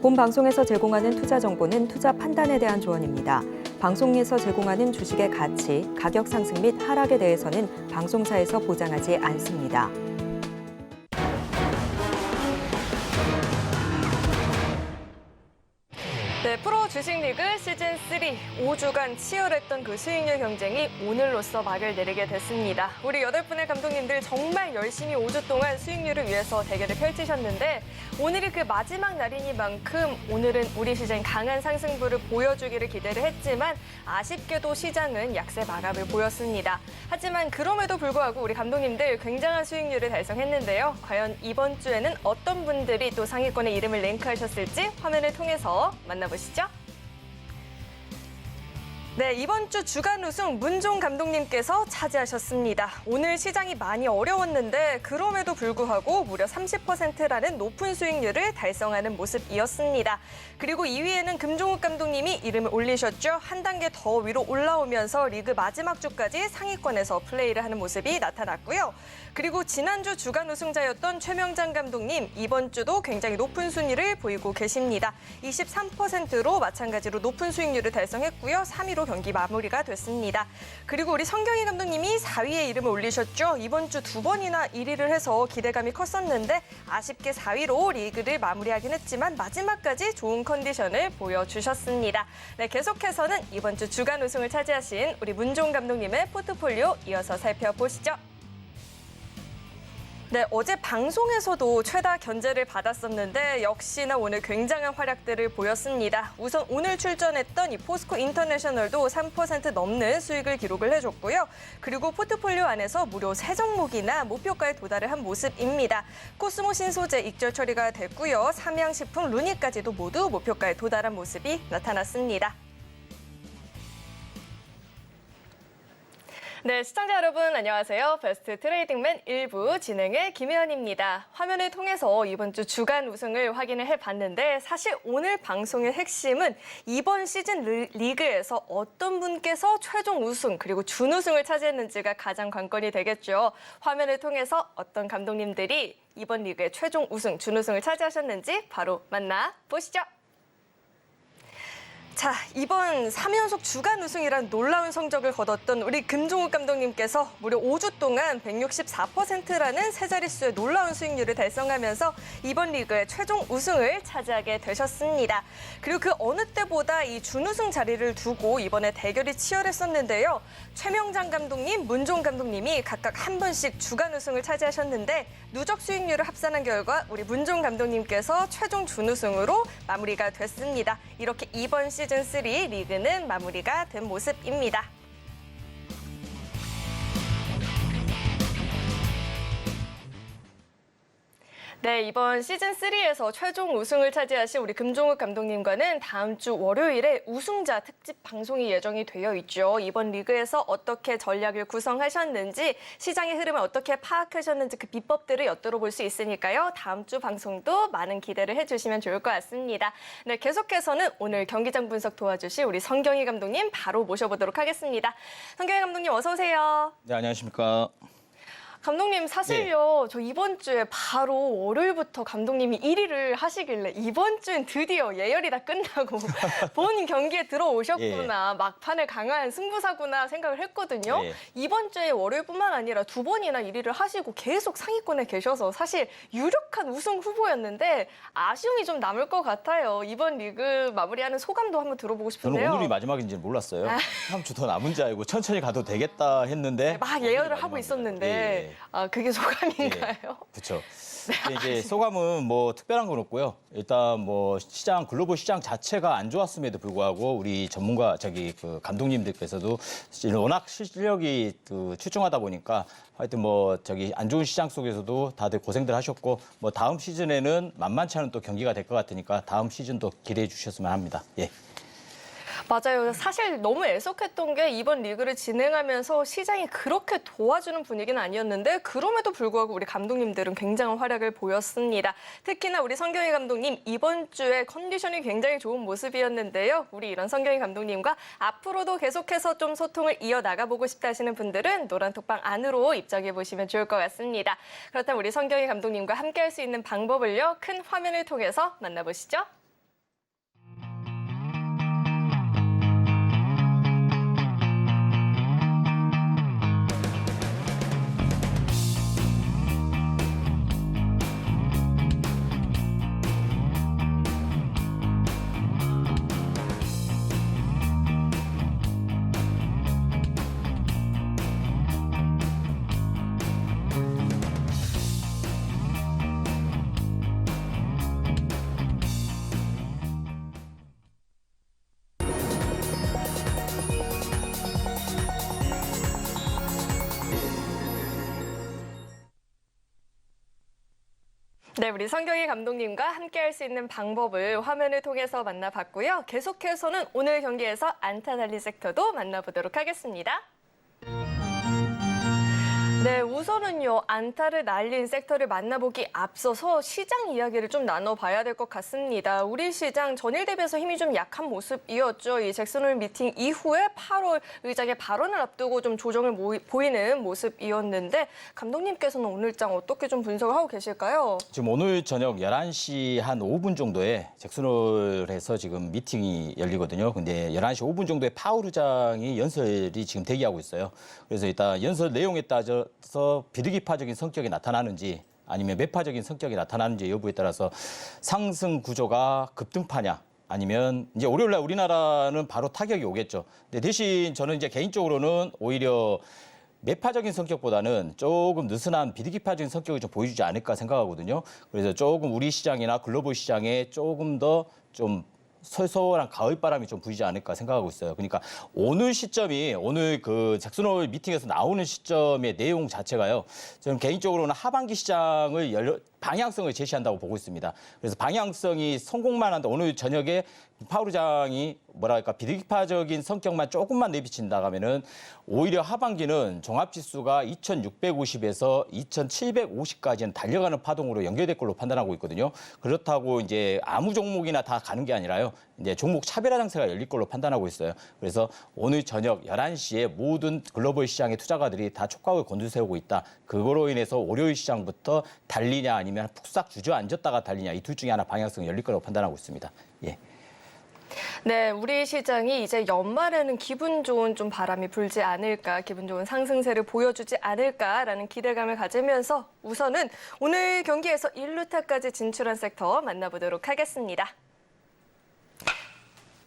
본 방송에서 제공하는 투자 정보는 투자 판단에 대한 조언입니다. 방송에서 제공하는 주식의 가치, 가격 상승 및 하락에 대해서는 방송사에서 보장하지 않습니다. 네, 프로 주식리그 시즌3 5주간 치열했던 그 수익률 경쟁이 오늘로써 막을 내리게 됐습니다. 우리 8분의 감독님들 정말 열심히 5주 동안 수익률을 위해서 대결을 펼치셨는데 오늘이 그 마지막 날이니만큼 오늘은 우리 시장이 강한 상승부를 보여주기를 기대를 했지만 아쉽게도 시장은 약세 마감을 보였습니다. 하지만 그럼에도 불구하고 우리 감독님들 굉장한 수익률을 달성했는데요. 과연 이번 주에는 어떤 분들이 또 상위권에 이름을 랭크하셨을지 화면을 통해서 만나보시죠. 네, 이번 주 주간 우승 문종 감독님께서 차지하셨습니다. 오늘 시장이 많이 어려웠는데 그럼에도 불구하고 무려 30%라는 높은 수익률을 달성하는 모습이었습니다. 그리고 2위에는 금종욱 감독님이 이름을 올리셨죠. 한 단계 더 위로 올라오면서 리그 마지막 주까지 상위권에서 플레이를 하는 모습이 나타났고요. 그리고 지난주 주간 우승자였던 최명장 감독님, 이번 주도 굉장히 높은 순위를 보이고 계십니다. 23%로 마찬가지로 높은 수익률을 달성했고요. 3위로 경기 마무리가 됐습니다. 그리고 우리 성경희 감독님이 4위에 이름을 올리셨죠. 이번 주 2번이나 1위를 해서 기대감이 컸었는데 아쉽게 4위로 리그를 마무리하긴 했지만 마지막까지 좋은 컨디션을 보여주셨습니다. 네, 계속해서는 이번 주 주간 우승을 차지하신 우리 문종 감독님의 포트폴리오 이어서 살펴보시죠. 네, 어제 방송에서도 최다 견제를 받았었는데 역시나 오늘 굉장한 활약들을 보였습니다. 우선 오늘 출전했던 이 포스코 인터내셔널도 3% 넘는 수익을 기록을 해줬고요. 그리고 포트폴리오 안에서 무려 3종목이나 목표가에 도달을 한 모습입니다. 코스모 신소재 익절 처리가 됐고요. 삼양식품, 루니까지도 모두 목표가에 도달한 모습이 나타났습니다. 네, 시청자 여러분 안녕하세요. 베스트 트레이딩맨 1부 진행의 김혜연입니다. 화면을 통해서 이번 주 주간 우승을 확인을 해봤는데 사실 오늘 방송의 핵심은 이번 시즌 리그에서 어떤 분께서 최종 우승 그리고 준우승을 차지했는지가 가장 관건이 되겠죠. 화면을 통해서 어떤 감독님들이 이번 리그의 최종 우승, 준우승을 차지하셨는지 바로 만나보시죠. 자, 이번 3연속 주간 우승이란 놀라운 성적을 거뒀던 우리 금종욱 감독님께서 무려 5주 동안 164%라는 세 자릿수의 놀라운 수익률을 달성하면서 이번 리그의 최종 우승을 차지하게 되셨습니다. 그리고 그 어느 때보다 이 준우승 자리를 두고 이번에 대결이 치열했었는데요. 최명장 감독님, 문종 감독님이 각각 한 번씩 주간 우승을 차지하셨는데 누적 수익률을 합산한 결과 우리 문종 감독님께서 최종 준우승으로 마무리가 됐습니다. 이렇게 이번 시즌3 리그는 마무리가 된 모습입니다. 네, 이번 시즌3에서 최종 우승을 차지하신 우리 금종욱 감독님과는 다음 주 월요일에 우승자 특집 방송이 예정이 되어 있죠. 이번 리그에서 어떻게 전략을 구성하셨는지, 시장의 흐름을 어떻게 파악하셨는지 그 비법들을 엿들어볼 수 있으니까요. 다음 주 방송도 많은 기대를 해주시면 좋을 것 같습니다. 네, 계속해서는 오늘 경기장 분석 도와주실 우리 성경희 감독님 바로 모셔보도록 하겠습니다. 성경희 감독님 어서 오세요. 네, 안녕하십니까. 감독님 사실요, 네. 저 이번 주에 바로 월요일부터 감독님이 1위를 하시길래 이번 주엔 드디어 예열이 다 끝나고 본 경기에 들어오셨구나. 예. 막판에 강한 승부사구나 생각을 했거든요. 예. 이번 주에 월요일뿐만 아니라 2번이나 1위를 하시고 계속 상위권에 계셔서 사실 유력한 우승 후보였는데 아쉬움이 좀 남을 것 같아요. 이번 리그 마무리하는 소감도 한번 들어보고 싶은데요. 저는 오늘이 마지막인지는 몰랐어요. 다음 주 더 남은 줄 알고 천천히 가도 되겠다 했는데 네, 막 예열을 하고 있었는데 예. 아, 그게 소감인가요? 네, 그렇죠. 네, 이제 소감은 뭐 특별한 건 없고요. 일단 뭐 시장 글로벌 시장 자체가 안 좋았음에도 불구하고 우리 전문가 그 감독님들께서도 워낙 실력이 출중하다 보니까 하여튼 뭐 안 좋은 시장 속에서도 다들 고생들 하셨고 뭐 다음 시즌에는 만만치 않은 또 경기가 될 것 같으니까 다음 시즌도 기대해 주셨으면 합니다. 예. 맞아요. 사실 너무 애석했던 게 이번 리그를 진행하면서 시장이 그렇게 도와주는 분위기는 아니었는데 그럼에도 불구하고 우리 감독님들은 굉장한 활약을 보였습니다. 특히나 우리 성경희 감독님 이번 주에 컨디션이 굉장히 좋은 모습이었는데요. 우리 이런 성경희 감독님과 앞으로도 계속해서 좀 소통을 이어나가보고 싶다 하시는 분들은 노란톡방 안으로 입장해 보시면 좋을 것 같습니다. 그렇다면 우리 성경희 감독님과 함께할 수 있는 방법을요. 큰 화면을 통해서 만나보시죠. 네, 우리 성경희 감독님과 함께할 수 있는 방법을 화면을 통해서 만나봤고요. 계속해서는 오늘 경기에서 안타 날린 섹터도 만나보도록 하겠습니다. 네, 우선은요, 안타를 날린 섹터를 만나보기 앞서서 시장 이야기를 좀 나눠봐야 될 것 같습니다. 우리 시장 전일 대비해서 힘이 좀 약한 모습이었죠. 이 잭슨홀 미팅 이후에 8월 의장의 발언을 앞두고 좀 조정을 보이는 모습이었는데 감독님께서는 오늘장 어떻게 좀 분석을 하고 계실까요? 지금 오늘 저녁 11시 한 5분 정도에 잭슨홀에서 지금 미팅이 열리거든요. 근데 11시 5분 정도에 파울 의장이 연설이 지금 대기하고 있어요. 그래서 일단 연설 내용에 따져서 비득이파적인 성격이 나타나는지 아니면 매파적인 성격이 나타나는지 여부에 따라서 상승 구조가 급등파냐 아니면 이제 월요일 날 우리나라는 바로 타격이 오겠죠. 근데 대신 저는 이제 개인적으로는 오히려 매파적인 성격보다는 조금 느슨한 비득이파적인 성격을 좀 보여주지 않을까 생각하거든요. 그래서 조금 우리 시장이나 글로벌 시장에 조금 더 좀 솔솔한 가을바람이 좀 불지 않을까 생각하고 있어요. 그러니까 오늘 시점이 오늘 그 잭슨홀 미팅에서 나오는 시점의 내용 자체가요. 저는 개인적으로는 하반기 시장을 방향성을 제시한다고 보고 있습니다. 그래서 방향성이 성공만 한다. 오늘 저녁에 파울 의장이 뭐랄까 비득이파적인 성격만 조금만 내비친다 하면은 오히려 하반기는 종합지수가 2,650에서 2,750까지는 달려가는 파동으로 연결될 걸로 판단하고 있거든요. 그렇다고 이제 아무 종목이나 다 가는 게 아니라요. 이제 종목 차별화 장세가 열릴 걸로 판단하고 있어요. 그래서 오늘 저녁 11시에 모든 글로벌 시장의 투자가들이 다 촉각을 곤두세우고 있다. 그거로 인해서 월요일 시장부터 달리냐 아니면 푹싹 주저앉았다가 달리냐 이 둘 중에 하나 방향성이 열릴 거라고 판단하고 있습니다. 예. 네, 우리 시장이 이제 연말에는 기분 좋은 좀 바람이 불지 않을까, 기분 좋은 상승세를 보여주지 않을까라는 기대감을 가지면서 우선은 오늘 경기에서 1루타까지 진출한 섹터 만나보도록 하겠습니다.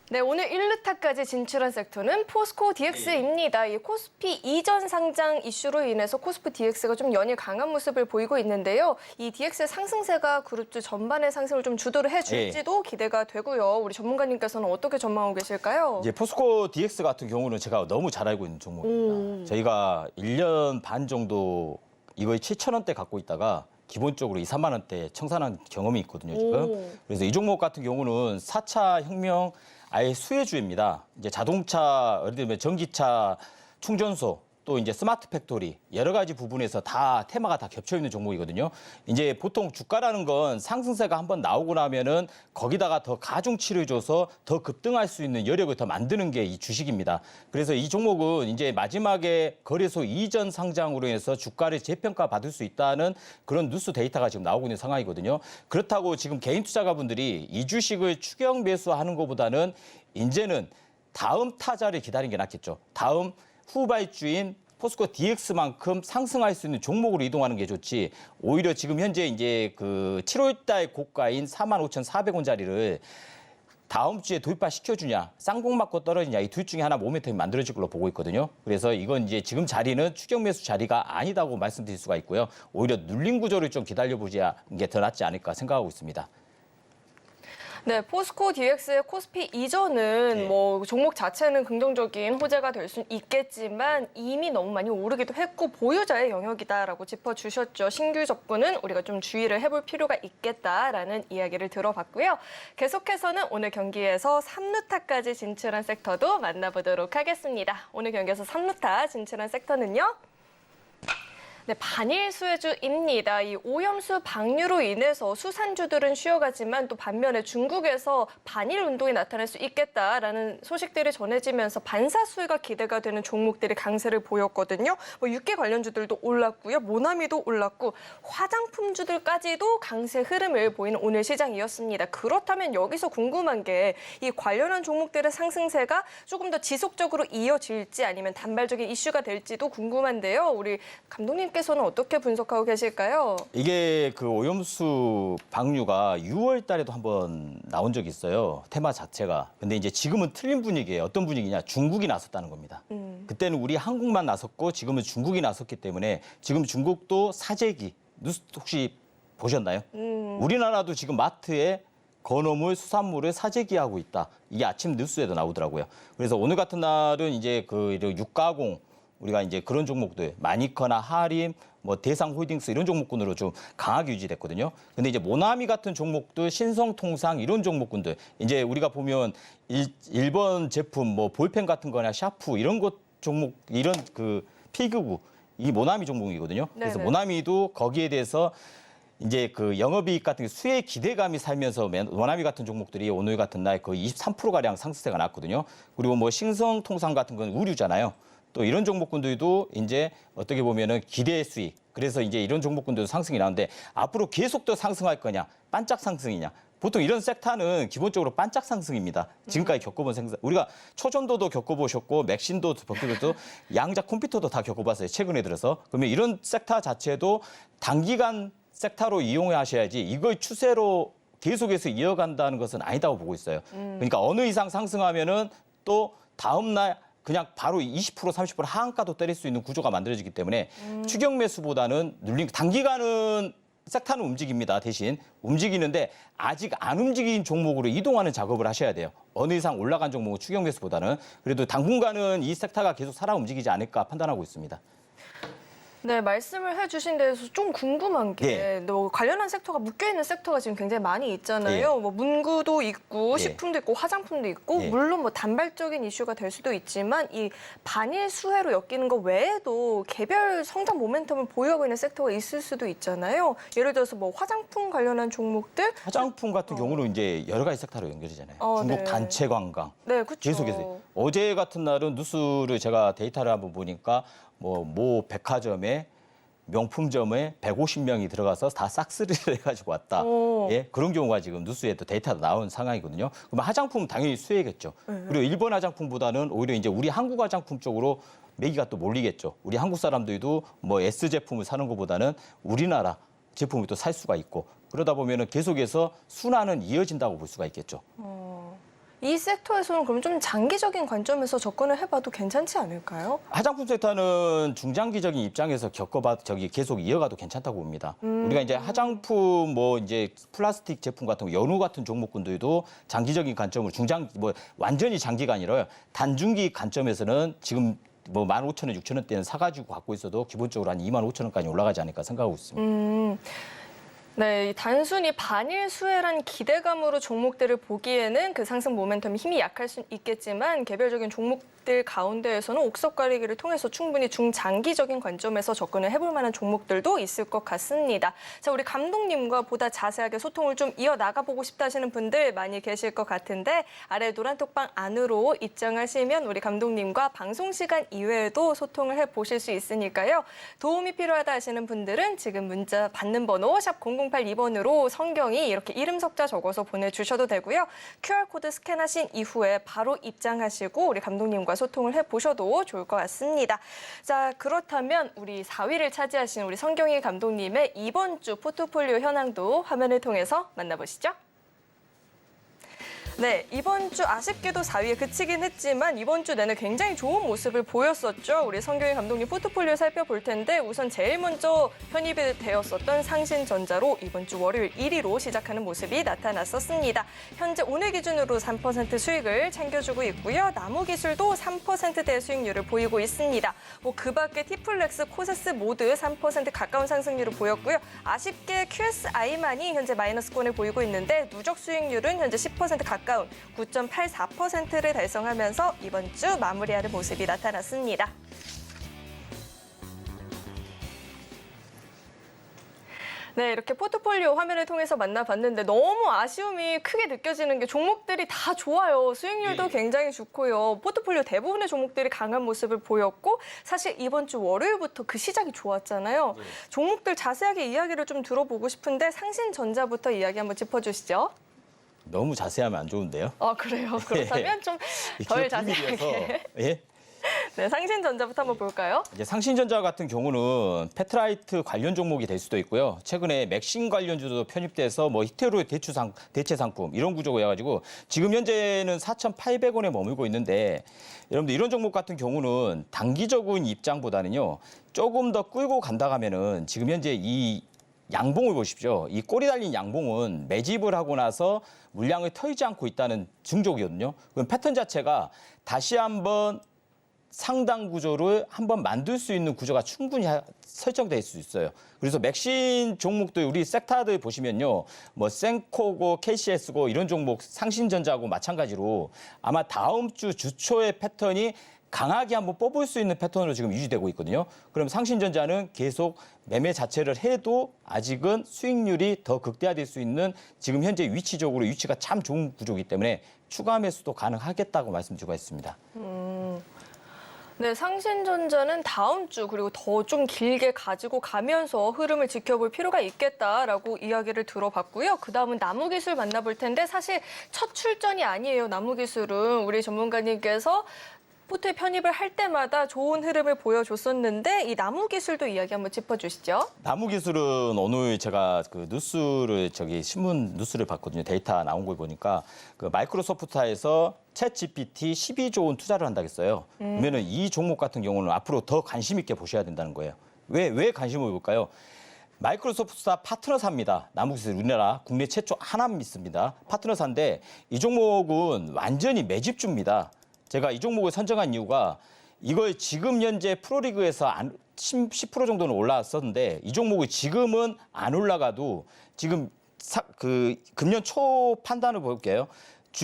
네, 오늘 1루타까지 진출한 섹터는 포스코 DX입니다. 이 코스피 이전 상장 이슈로 인해서 코스피 DX가 좀 연일 강한 모습을 보이고 있는데요. 이 DX의 상승세가 그룹주 전반의 상승을 좀 주도를 해줄지도 기대가 되고요. 우리 전문가님께서는 어떻게 전망하고 계실까요? 이제 포스코 DX 같은 경우는 제가 너무 잘 알고 있는 종목입니다. 저희가 1년 반 정도 이거의 7,000원대 갖고 있다가 기본적으로 2, 3만 원대 청산한 경험이 있거든요, 지금. 그래서 이 종목 같은 경우는 4차 혁명 아예 수혜주입니다. 이제 자동차, 예를 들면 전기차 충전소, 또 이제 스마트 팩토리 여러 가지 부분에서 다 테마가 다 겹쳐 있는 종목이거든요. 이제 보통 주가라는 건 상승세가 한번 나오고 나면은 거기다가 더 가중치를 줘서 더 급등할 수 있는 여력을 더 만드는 게 이 주식입니다. 그래서 이 종목은 이제 마지막에 거래소 이전 상장으로 해서 주가를 재평가 받을 수 있다는 그런 뉴스 데이터가 지금 나오고 있는 상황이거든요. 그렇다고 지금 개인 투자가분들이 이 주식을 추격 매수하는 것보다는 이제는 다음 타자를 기다리는 게 낫겠죠. 다음 후발주인 포스코 DX만큼 상승할 수 있는 종목으로 이동하는 게 좋지. 오히려 지금 현재 이제 그 7월달 고가인 45,400원짜리를 다음 주에 돌파 시켜주냐, 쌍봉 맞고 떨어지냐 이 둘 중에 하나 모멘텀이 만들어질 걸로 보고 있거든요. 그래서 이건 이제 지금 자리는 추격 매수 자리가 아니다고 말씀드릴 수가 있고요. 오히려 눌림 구조를 좀 기다려보자 게 더 낫지 않을까 생각하고 있습니다. 네, 포스코 DX의 코스피 이전은 뭐 종목 자체는 긍정적인 호재가 될 수 있겠지만 이미 너무 많이 오르기도 했고 보유자의 영역이다라고 짚어주셨죠. 신규 접근은 우리가 좀 주의를 해볼 필요가 있겠다라는 이야기를 들어봤고요. 계속해서는 오늘 경기에서 3루타까지 진출한 섹터도 만나보도록 하겠습니다. 오늘 경기에서 3루타 진출한 섹터는요. 네, 반일 수혜주입니다. 이 오염수 방류로 인해서 수산주들은 쉬어가지만 또 반면에 중국에서 반일 운동이 나타날 수 있겠다라는 소식들이 전해지면서 반사 수혜가 기대가 되는 종목들이 강세를 보였거든요. 뭐 육계 관련주들도 올랐고요. 모나미도 올랐고 화장품주들까지도 강세 흐름을 보이는 오늘 시장이었습니다. 그렇다면 여기서 궁금한 게 이 관련한 종목들의 상승세가 조금 더 지속적으로 이어질지 아니면 단발적인 이슈가 될지도 궁금한데요. 우리 감독님께서는 어떻게 분석하고 계실까요? 이게 그 오염수 방류가 6월 달에도 한번 나온 적이 있어요. 테마 자체가. 근데 이제 지금은 틀린 분위기예요. 어떤 분위기냐? 중국이 나섰다는 겁니다. 그때는 우리 한국만 나섰고 지금은 중국이 나섰기 때문에 지금 중국도 사재기 뉴스 혹시 보셨나요? 우리나라도 지금 마트에 건어물, 수산물을 사재기하고 있다. 이게 아침 뉴스에도 나오더라고요. 그래서 오늘 같은 날은 이제 그 육가공 우리가 이제 그런 종목들 마니커나 하림, 뭐 대상홀딩스 이런 종목군으로 좀 강하게 유지됐거든요. 근데 이제 모나미 같은 종목들, 신성통상 이런 종목군들 이제 우리가 보면 일본 제품 뭐 볼펜 같은 거나 샤프 이런 것 종목 이런 그 필기구 이 모나미 종목이거든요. 그래서 네네. 모나미도 거기에 대해서 이제 그 영업이익 같은 게 수혜 기대감이 살면서 모나미 같은 종목들이 오늘 같은 날 거의 23%가량 상승세가 났거든요. 그리고 뭐 신성통상 같은 건 의류잖아요. 또 이런 종목군들도 이제 어떻게 보면은 기대 수익. 그래서 이제 이런 종목군들도 상승이 나오는데 앞으로 계속 더 상승할 거냐, 반짝 상승이냐. 보통 이런 섹터는 기본적으로 반짝 상승입니다. 지금까지 겪어본 생산. 우리가 초전도도 겪어보셨고 맥신도 겪어보셨고 양자 컴퓨터도 다 겪어봤어요. 최근에 들어서. 그러면 이런 섹터 자체도 단기간 섹터로 이용하셔야지 이걸 추세로 계속해서 이어간다는 것은 아니다고 보고 있어요. 그러니까 어느 이상 상승하면은 또 다음 날 그냥 바로 20% 30% 하한가도 때릴 수 있는 구조가 만들어지기 때문에 추격 매수보다는 눌림 단기간은 섹터는 움직입니다. 대신 움직이는데 아직 안 움직인 종목으로 이동하는 작업을 하셔야 돼요. 어느 이상 올라간 종목은 추격 매수보다는 그래도 당분간은 이 섹터가 계속 살아 움직이지 않을까 판단하고 있습니다. 네, 말씀을 해주신 데에서 좀 궁금한 게 네. 뭐 관련한 섹터가 묶여있는 섹터가 지금 굉장히 많이 있잖아요. 네. 뭐 문구도 있고 네. 식품도 있고 화장품도 있고 네. 물론 뭐 단발적인 이슈가 될 수도 있지만 이 반일 수혜로 엮이는 것 외에도 개별 성장 모멘텀을 보유하고 있는 섹터가 있을 수도 있잖아요. 예를 들어서 뭐 화장품 관련한 종목들 화장품 같은 경우는 이제 여러 가지 섹터로 연결이잖아요. 중국 네. 단체 관광. 네, 그렇죠. 계속해서 어제 같은 날은 뉴스를 제가 데이터를 한번 보니까 모 백화점에 명품점에 150명이 들어가서 다 싹쓸이를 해가지고 왔다. 오. 예, 그런 경우가 지금 뉴스에 또 데이터도 나온 상황이거든요. 그러면 화장품은 당연히 수혜겠죠. 그리고 일본 화장품보다는 오히려 이제 우리 한국 화장품 쪽으로 매기가 또 몰리겠죠. 우리 한국 사람들도 뭐 S 제품을 사는 것보다는 우리나라 제품을 또 살 수가 있고 그러다 보면은 계속해서 순환은 이어진다고 볼 수가 있겠죠. 이 섹터에서는 그럼 좀 장기적인 관점에서 접근을 해봐도 괜찮지 않을까요? 화장품 섹터는 중장기적인 입장에서 계속 이어가도 괜찮다고 봅니다. 우리가 이제 화장품 뭐 이제 플라스틱 제품 같은 거, 연우 같은 종목군들도 장기적인 관점으로 뭐 완전히 장기가 아니라요. 단중기 관점에서는 지금 뭐 15,000원, 6,000원대는 사가지고 갖고 있어도 기본적으로 한 25,000원까지 올라가지 않을까 생각하고 있습니다. 네, 단순히 반일 수혜란 기대감으로 종목들을 보기에는 그 상승 모멘텀이 힘이 약할 수 있겠지만 개별적인 종목들 가운데에서는 옥석 가리기를 통해서 충분히 중장기적인 관점에서 접근을 해볼 만한 종목들도 있을 것 같습니다. 자, 우리 감독님과 보다 자세하게 소통을 좀 이어나가보고 싶다 하시는 분들 많이 계실 것 같은데 아래 노란 톡방 안으로 입장하시면 우리 감독님과 방송 시간 이외에도 소통을 해보실 수 있으니까요. 도움이 필요하다 하시는 분들은 지금 문자 받는 번호 샵 0082번으로 성경이 이렇게 이름 석자 적어서 보내주셔도 되고요. QR코드 스캔하신 이후에 바로 입장하시고 우리 감독님과 소통을 해보셔도 좋을 것 같습니다. 자, 그렇다면 우리 4위를 차지하신 우리 성경희 감독님의 이번 주 포트폴리오 현황도 화면을 통해서 만나보시죠. 네, 이번 주 아쉽게도 4위에 그치긴 했지만 이번 주 내내 굉장히 좋은 모습을 보였었죠. 우리 성경희 감독님 포트폴리오 살펴볼 텐데 우선 제일 먼저 편입이 되었었던 상신전자로 이번 주 월요일 1위로 시작하는 모습이 나타났었습니다. 현재 오늘 기준으로 3% 수익을 챙겨주고 있고요. 나무기술도 3%대 수익률을 보이고 있습니다. 뭐 그 밖에 티플렉스, 코세스 모두 3% 가까운 상승률을 보였고요. 아쉽게 QSI만이 현재 마이너스권을 보이고 있는데 누적 수익률은 현재 10% 가까운 9.84%를 달성하면서 이번 주 마무리하는 모습이 나타났습니다. 네, 이렇게 포트폴리오 화면을 통해서 만나봤는데 너무 아쉬움이 크게 느껴지는 게 종목들이 다 좋아요. 수익률도 굉장히 좋고요. 포트폴리오 대부분의 종목들이 강한 모습을 보였고 사실 이번 주 월요일부터 그 시작이 좋았잖아요. 종목들 자세하게 이야기를 좀 들어보고 싶은데 상신전자부터 이야기 한번 짚어주시죠. 너무 자세하면 안 좋은데요. 아, 그래요? 그렇다면 좀 덜 자세하게. 예. 네, 상신전자부터 한번 볼까요? 이제 상신전자 같은 경우는 페트라이트 관련 종목이 될 수도 있고요. 최근에 맥신 관련주도 편입돼서 뭐 히테로 대체 상품 이런 구조가 해가지고 지금 현재는 4,800원에 머물고 있는데 여러분들 이런 종목 같은 경우는 단기적인 입장보다는요 조금 더 끌고 간다 하면은 지금 현재 이 양봉을 보십시오. 이 꼬리 달린 양봉은 매집을 하고 나서 물량을 털지 않고 있다는 증조이거든요. 그럼 패턴 자체가 다시 한번 상당 구조를 한번 만들 수 있는 구조가 충분히 설정될 수 있어요. 그래서 맥신 종목들 우리 섹터들 보시면요. 뭐 센코고 KCS고 이런 종목 상신전자하고 마찬가지로 아마 다음 주 주초의 패턴이 강하게 한번 뽑을 수 있는 패턴으로 지금 유지되고 있거든요. 그럼 상신전자는 계속 매매 자체를 해도 아직은 수익률이 더 극대화될 수 있는 지금 현재 위치가 참 좋은 구조이기 때문에 추가 매수도 가능하겠다고 말씀드리고 있습니다. 네, 상신전자는 다음 주 그리고 더 좀 길게 가지고 가면서 흐름을 지켜볼 필요가 있겠다라고 이야기를 들어봤고요. 그다음은 나무기술 만나볼 텐데 사실 첫 출전이 아니에요. 나무기술은 우리 전문가님께서 포트에 편입을 할 때마다 좋은 흐름을 보여줬었는데 이 나무기술도 이야기 한번 짚어주시죠. 나무기술은 오늘 제가 그 뉴스를 신문 뉴스를 봤거든요. 데이터 나온 걸 보니까 그 마이크로소프트에서 챗 GPT 12조 원 투자를 한다고 했어요. 그러면은 이 종목 같은 경우는 앞으로 더 관심 있게 보셔야 된다는 거예요. 왜 관심을 볼까요? 마이크로소프트사 파트너사입니다. 나무기술 우리나라 국내 최초 하나만 있습니다. 파트너사인데 이 종목은 완전히 매집주입니다. 제가 이 종목을 선정한 이유가 이걸 지금 현재 프로리그에서 10% 정도는 올라왔었는데 이 종목이 지금은 안 올라가도 지금 금년 초 판단을 볼게요.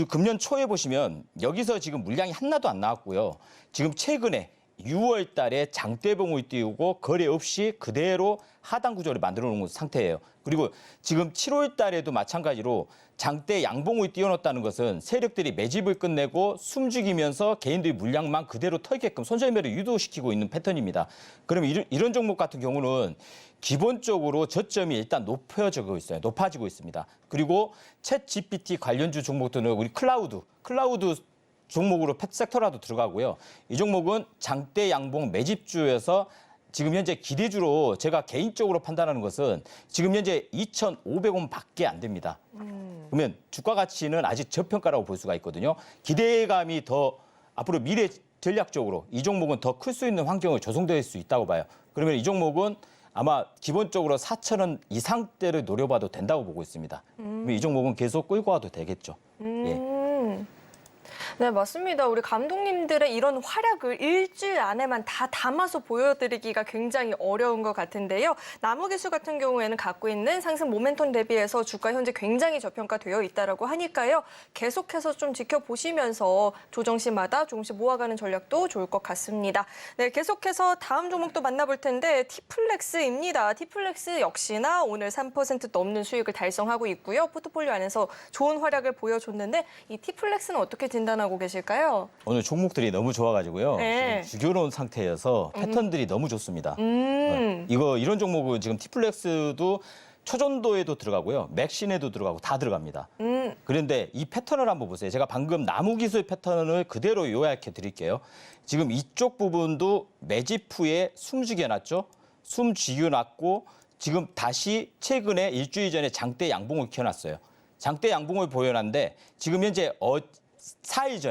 금년 초에 보시면 여기서 지금 물량이 하나도 안 나왔고요. 지금 최근에 6월 달에 장대봉을 띄우고 거래 없이 그대로 하단 구조를 만들어 놓은 상태예요. 그리고 지금 7월 달에도 마찬가지로 장대 양봉을 띄워놓았다는 것은 세력들이 매집을 끝내고 숨죽이면서 개인들이 물량만 그대로 털게끔 손절매를 유도시키고 있는 패턴입니다. 그러면 이런 종목 같은 경우는 기본적으로 저점이 일단 높아지고 있습니다. 그리고 챗 GPT 관련주 종목들은 우리 클라우드 종목으로 섹터라도 들어가고요. 이 종목은 장대 양봉 매집주여서 지금 현재 기대주로 제가 개인적으로 판단하는 것은 지금 현재 2,500원 밖에 안 됩니다. 그러면 주가 가치는 아직 저평가라고 볼 수가 있거든요. 기대감이 더 앞으로 미래 전략적으로 이 종목은 더 클 수 있는 환경을 조성될 수 있다고 봐요. 그러면 이 종목은 아마 기본적으로 4,000원 이상대를 노려봐도 된다고 보고 있습니다. 이 종목은 계속 끌고 와도 되겠죠. 예. 네, 맞습니다. 우리 감독님들의 이런 활약을 일주일 안에만 다 담아서 보여드리기가 굉장히 어려운 것 같은데요. 나무기술 같은 경우에는 갖고 있는 상승 모멘텀 대비해서 주가 현재 굉장히 저평가되어 있다라고 하니까요. 계속해서 좀 지켜보시면서 조정 시마다 조금씩 모아가는 전략도 좋을 것 같습니다. 네, 계속해서 다음 종목도 만나볼 텐데 티플렉스입니다. 티플렉스 역시나 오늘 3% 넘는 수익을 달성하고 있고요. 포트폴리오 안에서 좋은 활약을 보여줬는데 이 티플렉스는 어떻게 진단하고 계실까요? 오늘 종목들이 너무 좋아가지고요. 네. 지금 죽여놓은 상태여서 패턴들이 너무 좋습니다. 이런 종목은 지금 티플렉스도 초전도에도 들어가고요. 맥신에도 들어가고 다 들어갑니다. 그런데 이 패턴을 한번 보세요. 제가 방금 나무기술 패턴을 그대로 요약해 드릴게요. 지금 이쪽 부분도 매집 후에 숨죽여놨죠. 숨죽여놨고 지금 다시 최근에 일주일 전에 장대 양봉을 켜놨어요. 장대 양봉을 보여놨는데 지금 현재 4일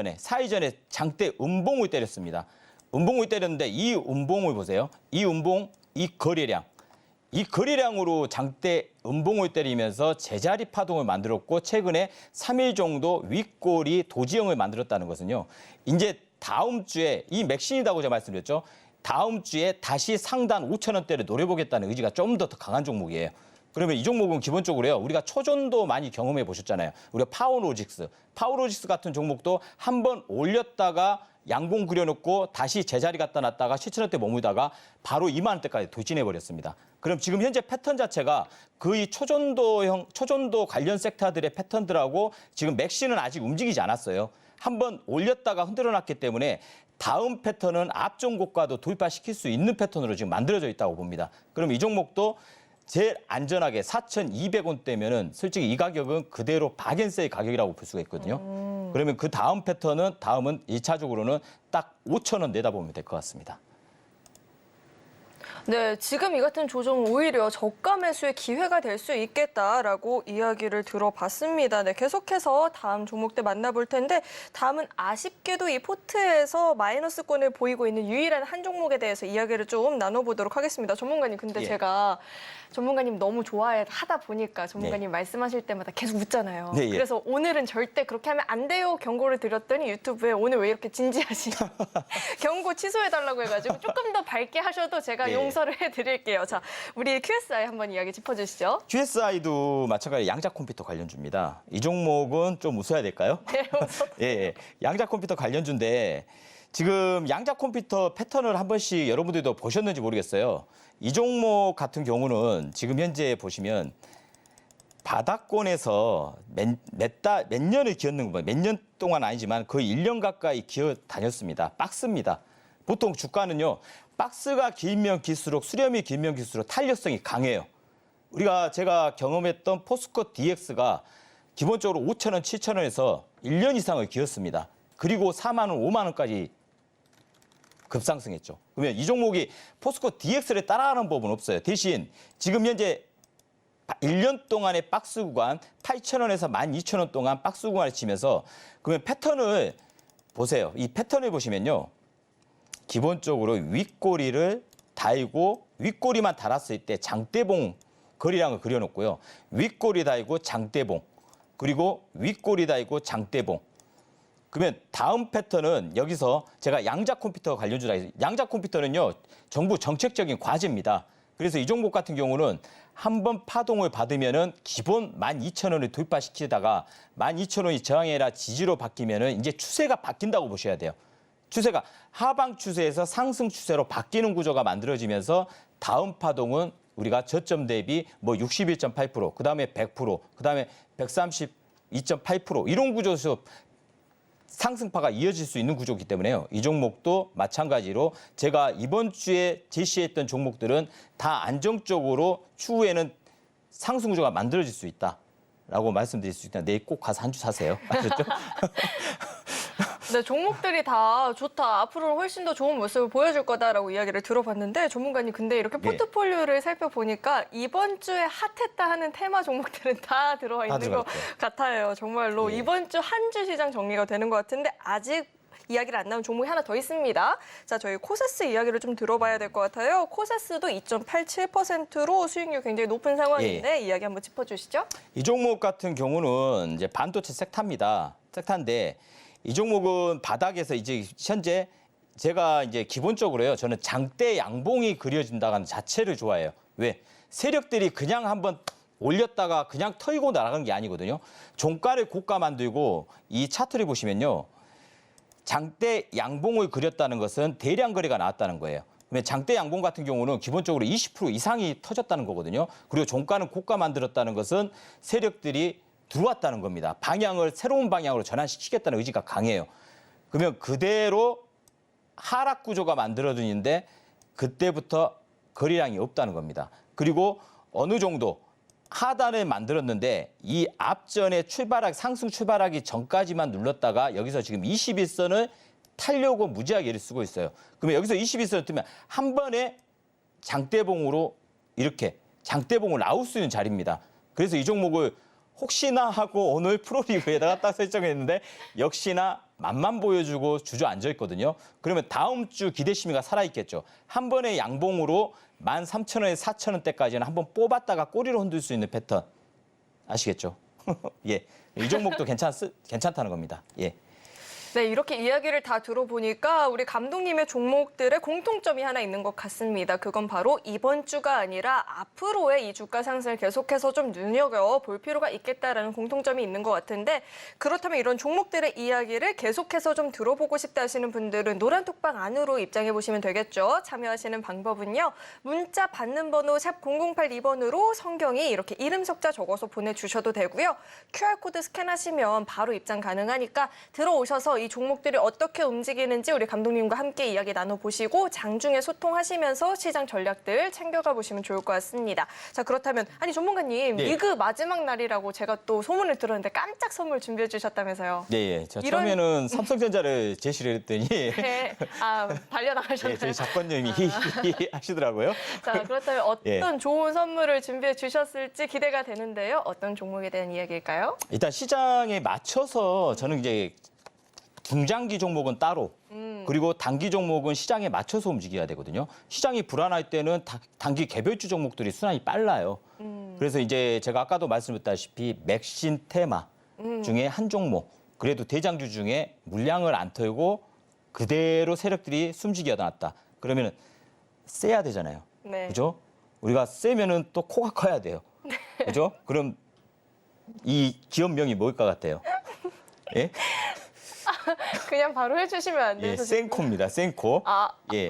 전에 장대 음봉을 때렸습니다. 음봉을 때렸는데 이 음봉을 보세요. 이 음봉, 이 거래량으로 장대 음봉을 때리면서 제자리 파동을 만들었고 최근에 3일 정도 윗꼬리 도지형을 만들었다는 것은요. 이제 다음 주에 이 맥신이라고 제가 말씀드렸죠. 다음 주에 다시 상단 5,000원대를 노려보겠다는 의지가 좀 더 강한 종목이에요. 그러면 이 종목은 기본적으로요. 우리가 초전도 많이 경험해 보셨잖아요. 우리가 파워로직스 같은 종목도 한번 올렸다가 양봉 그려놓고 다시 제자리 갖다 놨다가 7,000원대 머물다가 바로 2만 원대까지 돌진해 버렸습니다. 그럼 지금 현재 패턴 자체가 거의 초전도 관련 섹터들의 패턴들하고 지금 맥시는 아직 움직이지 않았어요. 한번 올렸다가 흔들어 놨기 때문에 다음 패턴은 앞종고가도 돌파시킬 수 있는 패턴으로 지금 만들어져 있다고 봅니다. 그럼 이 종목도 제일 안전하게 4,200원대면은 솔직히 이 가격은 그대로 박앤세일 가격이라고 볼 수가 있거든요. 그러면 그 다음 패턴은 다음은 1차적으로는 딱 5,000원 내다보면 될 것 같습니다. 네, 지금 이 같은 조정은 오히려 저가 매수의 기회가 될 수 있겠다라고 이야기를 들어봤습니다. 네, 계속해서 다음 종목들 만나볼 텐데 다음은 아쉽게도 이 포트에서 마이너스권을 보이고 있는 유일한 한 종목에 대해서 이야기를 좀 나눠보도록 하겠습니다. 전문가님, 근데 예. 제가 전문가님 너무 좋아하다 보니까 전문가님 네. 말씀하실 때마다 계속 웃잖아요. 네, 예. 그래서 오늘은 절대 그렇게 하면 안 돼요 경고를 드렸더니 유튜브에 오늘 왜 이렇게 진지하시죠? 경고 취소해달라고 해가지고 조금 더 밝게 하셔도 제가 예. 용서를 해드릴게요. 자, 우리 QSI 한번 이야기 짚어주시죠. QSI도 마찬가지로 양자 컴퓨터 관련주입니다. 이 종목은 좀 웃어야 될까요? 네, 예, 양자 컴퓨터 관련주인데 지금 양자 컴퓨터 패턴을 한 번씩 여러분들도 보셨는지 모르겠어요. 이 종목 같은 경우는 지금 현재 보시면 바닥권에서 몇 년을 기었는 거, 몇 년 동안 아니지만 거의 1년 가까이 기어 다녔습니다. 박스입니다. 보통 주가는요, 박스가 길면 길수록 수렴이 길면 길수록 탄력성이 강해요. 제가 경험했던 포스코 DX가 기본적으로 5,000원, 7,000원에서 1년 이상을 기었습니다. 그리고 4만 원, 5만 원까지 급상승했죠. 그러면 이 종목이 포스코 DX를 따라가는 법은 없어요. 대신 지금 현재 1년 동안의 박스 구간 8,000원에서 12,000원 동안 박스 구간을 치면서 그러면 패턴을 보세요. 이 패턴을 보시면요. 기본적으로 윗꼬리를 달고 윗꼬리만 달았을 때 장대봉 거리량을 그려놓고요. 윗꼬리 달고 장대봉 그리고 윗꼬리 달고 장대봉. 그러면 다음 패턴은 여기서 제가 양자 컴퓨터 관련주라 해서 양자 컴퓨터는요. 정부 정책적인 과제입니다. 그래서 이 종목 같은 경우는 한번 파동을 받으면은 기본 12,000원을 돌파시키다가 12,000원이 저항해라 지지로 바뀌면은 이제 추세가 바뀐다고 보셔야 돼요. 추세가 하방 추세에서 상승 추세로 바뀌는 구조가 만들어지면서 다음 파동은 우리가 저점 대비 뭐 61.8%, 그다음에 100%, 그다음에 132.8% 이런 구조에서 상승파가 이어질 수 있는 구조이기 때문에요. 이 종목도 마찬가지로 제가 이번 주에 제시했던 종목들은 다 안정적으로 추후에는 상승 구조가 만들어질 수 있다라고 말씀드릴 수 있다. 내일 꼭 가서 한 주 사세요. 아셨죠? 네, 종목들이 다 좋다. 앞으로는 훨씬 더 좋은 모습을 보여줄 거다라고 이야기를 들어봤는데 전문가님 근데 이렇게 포트폴리오를 살펴보니까 이번 주에 핫했다 하는 테마 종목들은 다 들어와 있는 것 같아요. 정말로 예. 이번 주 한 주 시장 정리가 되는 것 같은데 아직 이야기를 안 나온 종목이 하나 더 있습니다. 자, 저희 코세스 이야기를 좀 들어봐야 될 것 같아요. 코세스도 2.87%로 수익률 굉장히 높은 상황인데 이야기 한번 짚어주시죠. 이 종목 같은 경우는 이제 반도체 섹터입니다. 섹터인데 이 종목은 바닥에서 이제 현재 제가 이제 기본적으로요. 저는 장대 양봉이 그려진다는 자체를 좋아해요. 왜? 세력들이 그냥 한번 올렸다가 그냥 털고 날아간 게 아니거든요. 종가를 고가 만들고 이 차트를 보시면요. 장대 양봉을 그렸다는 것은 대량 거래가 나왔다는 거예요. 그러면 장대 양봉 같은 경우는 기본적으로 20% 이상이 터졌다는 거거든요. 그리고 종가는 고가 만들었다는 것은 세력들이 들어왔다는 겁니다. 새로운 방향으로 전환시키겠다는 의지가 강해요. 그러면 그대로 하락 구조가 만들어지는데 그때부터 거래량이 없다는 겁니다. 그리고 어느 정도 하단을 만들었는데 이 앞전에 상승 출발하기 전까지만 눌렀다가 여기서 지금 21선을 타려고 무지하게 애를 쓰고 있어요. 그러면 여기서 21선을 뜨면 한 번에 장대봉으로 이렇게 장대봉을 나올 수 있는 자리입니다. 그래서 이 종목을 혹시나 하고 오늘 프로리그에다가 딱 설정했는데 역시나 맛만 보여주고 주저앉아 있거든요. 그러면 다음 주 기대 심리가 살아있겠죠. 한 번의 양봉으로 13,000원에 4,000원대까지는 한번 뽑았다가 꼬리로 흔들 수 있는 패턴 아시겠죠? 예, 이 종목도 괜찮다는 겁니다. 예. 네, 이렇게 이야기를 다 들어보니까 우리 감독님의 종목들의 공통점이 하나 있는 것 같습니다. 그건 바로 이번 주가 아니라 앞으로의 이 주가 상승을 계속해서 좀 눈여겨볼 필요가 있겠다라는 공통점이 있는 것 같은데 그렇다면 이런 종목들의 이야기를 계속해서 좀 들어보고 싶다 하시는 분들은 노란톡방 안으로 입장해 보시면 되겠죠. 참여하시는 방법은요. 문자 받는 번호 샵 0082번으로 성경이 이렇게 이름 석자 적어서 보내주셔도 되고요. QR코드 스캔하시면 바로 입장 가능하니까 들어오셔서 이 종목들이 어떻게 움직이는지 우리 감독님과 함께 이야기 나눠보시고 장중에 소통하시면서 시장 전략들 챙겨가 보시면 좋을 것 같습니다. 자, 그렇다면 아니 전문가님 네. 리그 마지막 날이라고 제가 또 소문을 들었는데 깜짝 선물 준비해 주셨다면서요. 네, 제가 처음에는 삼성전자를 제시를 했더니 네, 발려나가셨나요? 네, 저희 작가님이 하시더라고요. 자, 그렇다면 어떤 좋은 선물을 준비해 주셨을지 기대가 되는데요. 어떤 종목에 대한 이야기일까요? 일단 시장에 맞춰서 저는 이제 중장기 종목은 따로 그리고 단기 종목은 시장에 맞춰서 움직여야 되거든요. 시장이 불안할 때는 단기 개별주 종목들이 순환이 빨라요. 그래서 이제 제가 아까도 말씀드렸다시피 맥신 테마 중에 한 종목 그래도 대장주 중에 물량을 안 털고 그대로 세력들이 숨지게 놨다. 그러면 세야 되잖아요. 네. 그죠? 우리가 세면은 또 코가 커야 돼요. 그죠? 그럼 이 기업명이 뭐일 것 같아요? 예? 그냥 바로 해주시면 안 예, 돼서. 센코입니다. 센코. 예.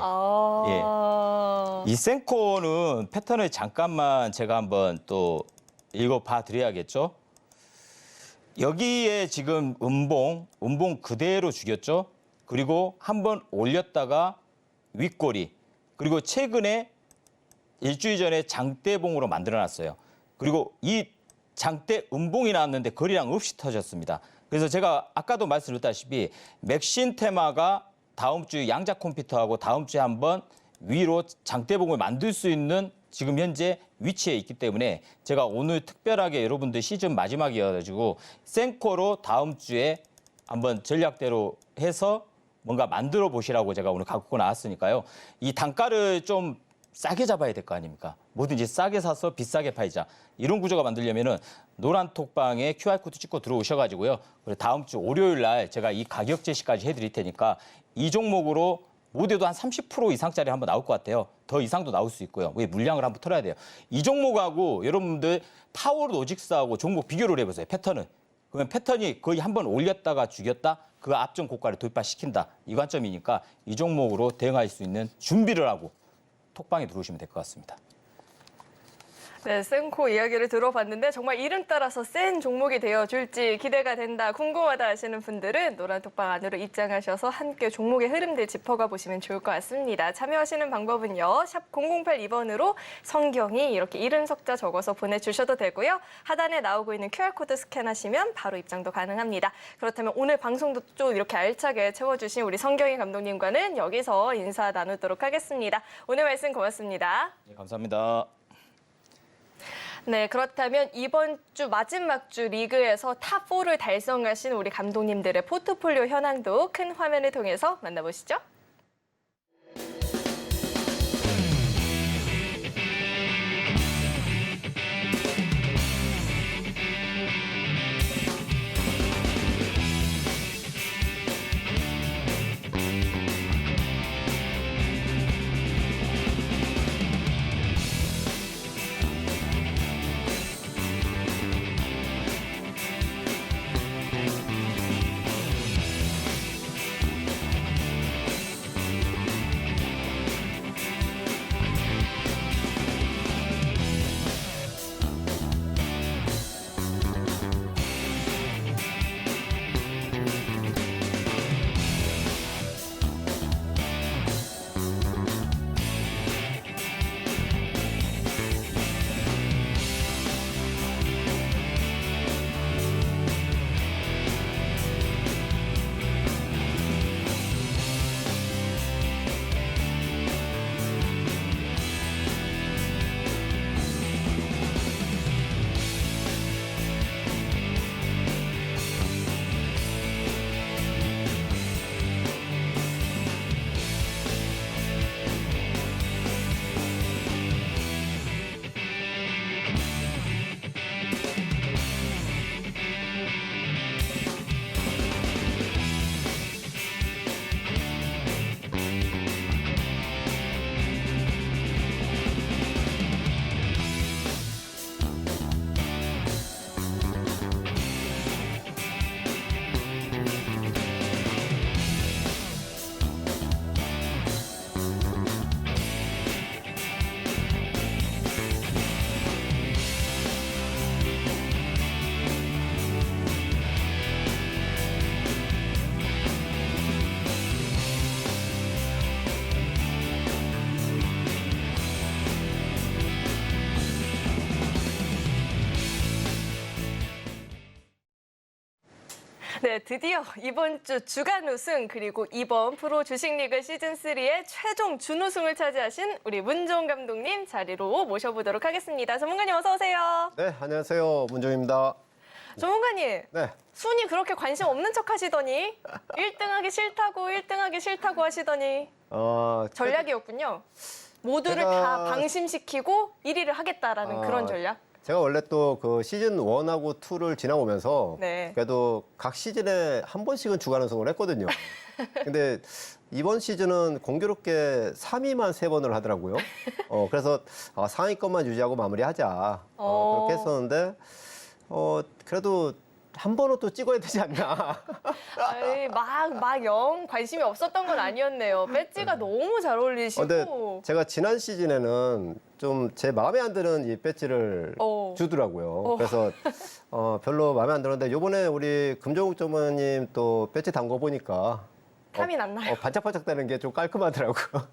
이 센코는 패턴을 잠깐만 제가 한번 또 읽어봐 드려야겠죠? 여기에 지금 음봉 그대로 죽였죠? 그리고 한번 올렸다가 윗꼬리, 그리고 최근에 일주일 전에 장대봉으로 만들어놨어요. 그리고 이 장대 음봉이 나왔는데 거리랑 없이 터졌습니다. 그래서 제가 아까도 말씀드렸다시피 맥신 테마가 다음 주 양자 컴퓨터하고 다음 주에 한번 위로 장대봉을 만들 수 있는 지금 현재 위치에 있기 때문에 제가 오늘 특별하게 여러분들 시즌 마지막이어가지고 센코로 다음 주에 한번 전략대로 해서 뭔가 만들어 보시라고 제가 오늘 갖고 나왔으니까요. 이 단가를 좀 싸게 잡아야 될 거 아닙니까? 뭐든지 싸게 사서 비싸게 팔자. 이런 구조가 만들려면은 노란 톡방에 QR코드 찍고 들어오셔가지고요. 그리고 다음 주 월요일 날 제가 이 가격 제시까지 해드릴 테니까 이 종목으로 모두도 한 30% 이상짜리 한번 나올 것 같아요. 더 이상도 나올 수 있고요. 왜 물량을 한번 털어야 돼요. 이 종목하고 여러분들 파워로직스하고 종목 비교를 해보세요. 패턴은. 그러면 패턴이 거의 한번 올렸다가 죽였다. 그 앞전 고가를 돌파시킨다. 이 관점이니까 이 종목으로 대응할 수 있는 준비를 하고 톡방에 들어오시면 될 것 같습니다. 네, 센코 이야기를 들어봤는데 정말 이름 따라서 센 종목이 되어줄지 기대가 된다, 궁금하다 하시는 분들은 노란톡방 안으로 입장하셔서 함께 종목의 흐름들 짚어가 보시면 좋을 것 같습니다. 참여하시는 방법은요. 샵 0082번으로 성경이 이렇게 이름 석자 적어서 보내주셔도 되고요. 하단에 나오고 있는 QR코드 스캔하시면 바로 입장도 가능합니다. 그렇다면 오늘 방송도 좀 이렇게 알차게 채워주신 우리 성경이 감독님과는 여기서 인사 나누도록 하겠습니다. 오늘 말씀 고맙습니다. 네, 감사합니다. 네, 그렇다면 이번 주 마지막 주 리그에서 탑4를 달성하신 우리 감독님들의 포트폴리오 현황도 큰 화면을 통해서 만나보시죠. 네, 드디어 이번 주 주간 우승 그리고 이번 프로 주식리그 시즌3의 최종 준우승을 차지하신 우리 문종 감독님 자리로 모셔보도록 하겠습니다. 전문가님 어서 오세요. 네, 안녕하세요. 문종입니다. 전문가님, 네. 순위 그렇게 관심 없는 척 하시더니 1등하기 싫다고 하시더니 전략이었군요. 모두를 제가- 다 방심시키고 1위를 하겠다라는 그런 전략. 제가 원래 또 그 시즌 1하고 2를 지나오면서 네. 그래도 각 시즌에 한 번씩은 주간 우승을 했거든요. 근데 이번 시즌은 공교롭게 3위만 3번을 하더라고요. 그래서 상위권만 유지하고 마무리하자. 그렇게 했었는데 그래도 한 번은 또 찍어야 되지 않나. 아이, 막 영 관심이 없었던 건 아니었네요. 배지가 너무 잘 어울리시고. 근데 제가 지난 시즌에는 좀 제 마음에 안 드는 이 배지를 주더라고요. 그래서 별로 마음에 안 들었는데 요번에 우리 금정욱 전무님 또 배지 담궈 보니까 탐이 났나요? 반짝반짝 되는 게 좀 깔끔하더라고요.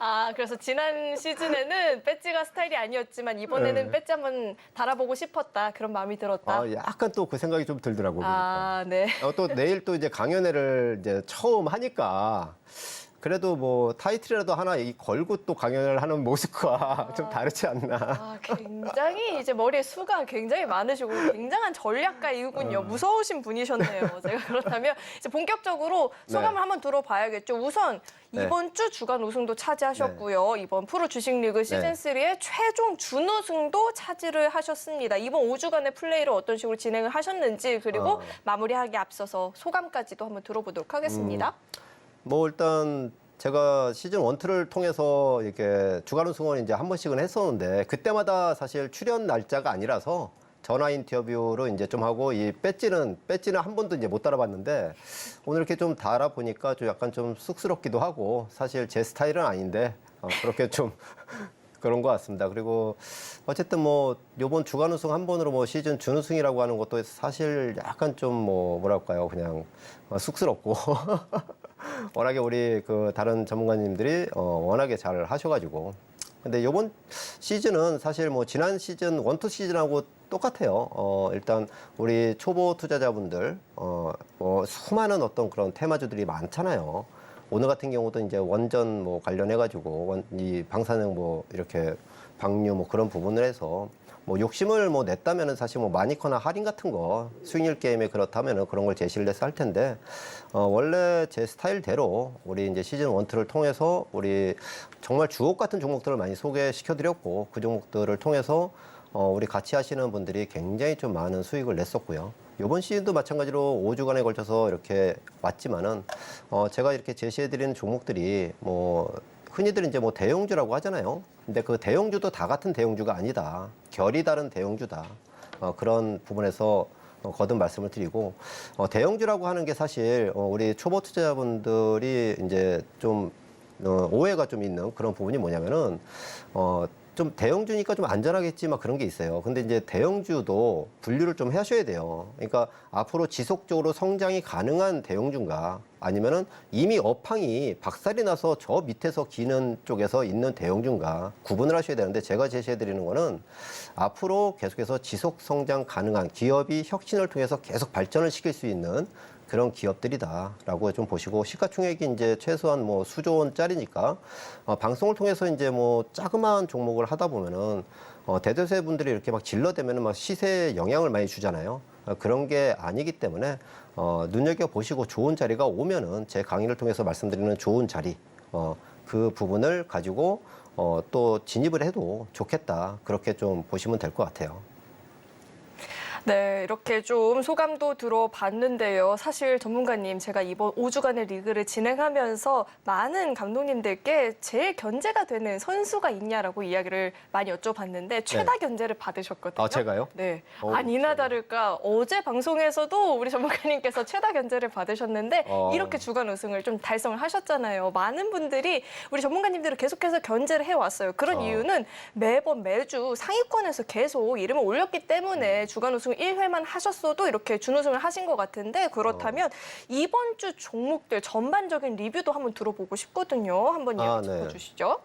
아, 그래서 지난 시즌에는 배지가 스타일이 아니었지만 이번에는 네. 배지 한번 달아보고 싶었다. 그런 마음이 들었다. 약간 또 그 생각이 좀 들더라고요. 아, 네. 또 내일 또 이제 강연회를 이제 처음 하니까 그래도 뭐 타이틀이라도 하나 걸고 또 강연을 하는 모습과 좀 다르지 않나. 아, 굉장히 이제 머리에 수가 굉장히 많으시고 굉장한 전략가이군요. 무서우신 분이셨네요. 제가 그렇다면 이제 본격적으로 소감을 네. 한번 들어봐야겠죠. 우선 네. 이번 주 주간 우승도 차지하셨고요. 이번 프로 주식리그 시즌 네. 3의 최종 준우승도 차지를 하셨습니다. 이번 5주간의 플레이를 어떤 식으로 진행을 하셨는지 그리고 마무리하기 앞서서 소감까지도 한번 들어보도록 하겠습니다. 뭐 일단 제가 시즌 1, 2를 통해서 이렇게 주간 우승을 이제 한 번씩은 했었는데 그때마다 사실 출연 날짜가 아니라서 전화 인터뷰로 이제 좀 하고 이 배지는 한 번도 이제 못 달아봤는데 오늘 이렇게 좀 달아보니까 좀 약간 좀 쑥스럽기도 하고 사실 제 스타일은 아닌데 그렇게 좀 그런 것 같습니다. 그리고 어쨌든 뭐 요번 주간 우승 한 번으로 뭐 시즌 준우승이라고 하는 것도 사실 약간 좀 뭐랄까요 그냥 쑥스럽고 워낙에 우리 그 다른 전문가님들이 워낙에 잘 하셔가지고 근데 요번 시즌은 사실 뭐 지난 시즌 1, 2 시즌하고 똑같아요. 일단 우리 초보 투자자분들 뭐 수많은 어떤 그런 테마주들이 많잖아요. 오늘 같은 경우도 이제 원전 뭐 관련해가지고 이 방사능 뭐 이렇게 방류 뭐 그런 부분을 해서 뭐 욕심을 뭐 냈다면은 사실 뭐 마니커나 할인 같은 거 수익률 게임에 그렇다면은 그런 걸 제시를 해서 할 텐데 원래 제 스타일대로 우리 이제 시즌 1, 2를 통해서 우리 정말 주옥 같은 종목들을 많이 소개시켜드렸고 그 종목들을 통해서 우리 같이 하시는 분들이 굉장히 좀 많은 수익을 냈었고요. 이번 시즌도 마찬가지로 5주간에 걸쳐서 이렇게 왔지만은 제가 이렇게 제시해드리는 종목들이 뭐 흔히들 이제 뭐 대형주라고 하잖아요. 근데 그 대형주도 다 같은 대형주가 아니다. 결이 다른 대형주다. 그런 부분에서 거듭 말씀을 드리고 대형주라고 하는 게 사실 우리 초보 투자자분들이 이제 좀 오해가 좀 있는 그런 부분이 뭐냐면은 좀 대형주니까 좀 안전하겠지 막 그런 게 있어요. 근데 이제 대형주도 분류를 좀 하셔야 돼요. 그러니까 앞으로 지속적으로 성장이 가능한 대형주인가 아니면은 이미 업황이 박살이 나서 저 밑에서 기는 쪽에서 있는 대형주인가 구분을 하셔야 되는데 제가 제시해 드리는 거는 앞으로 계속해서 지속 성장 가능한 기업이 혁신을 통해서 계속 발전을 시킬 수 있는 그런 기업들이다라고 좀 보시고 시가총액이 이제 최소한 뭐 수조 원짜리니까 방송을 통해서 이제 뭐 자그마한 종목을 하다 보면은 대도세 분들이 이렇게 막 질러대면은 막 시세에 영향을 많이 주잖아요. 그런 게 아니기 때문에 눈여겨 보시고 좋은 자리가 오면은 제 강의를 통해서 말씀드리는 좋은 자리 그 부분을 가지고 또 진입을 해도 좋겠다 그렇게 좀 보시면 될 것 같아요. 네, 이렇게 좀 소감도 들어봤는데요. 사실 전문가님, 제가 이번 5주간의 리그를 진행하면서 많은 감독님들께 제일 견제가 되는 선수가 있냐라고 이야기를 많이 여쭤봤는데 최다 견제를 받으셨거든요. 제가요? 네. 아니나 다를까 어제 방송에서도 우리 전문가님께서 최다 견제를 받으셨는데 이렇게 주간 우승을 좀 달성을 하셨잖아요. 많은 분들이 우리 전문가님들을 계속해서 견제를 해왔어요. 그런 이유는 매주 상위권에서 계속 이름을 올렸기 때문에 주간 우승 1회만 하셨어도 이렇게 준우승을 하신 것 같은데 그렇다면 이번 주 종목들 전반적인 리뷰도 한번 들어보고 싶거든요. 한번 이야기 네. 짚어주시죠.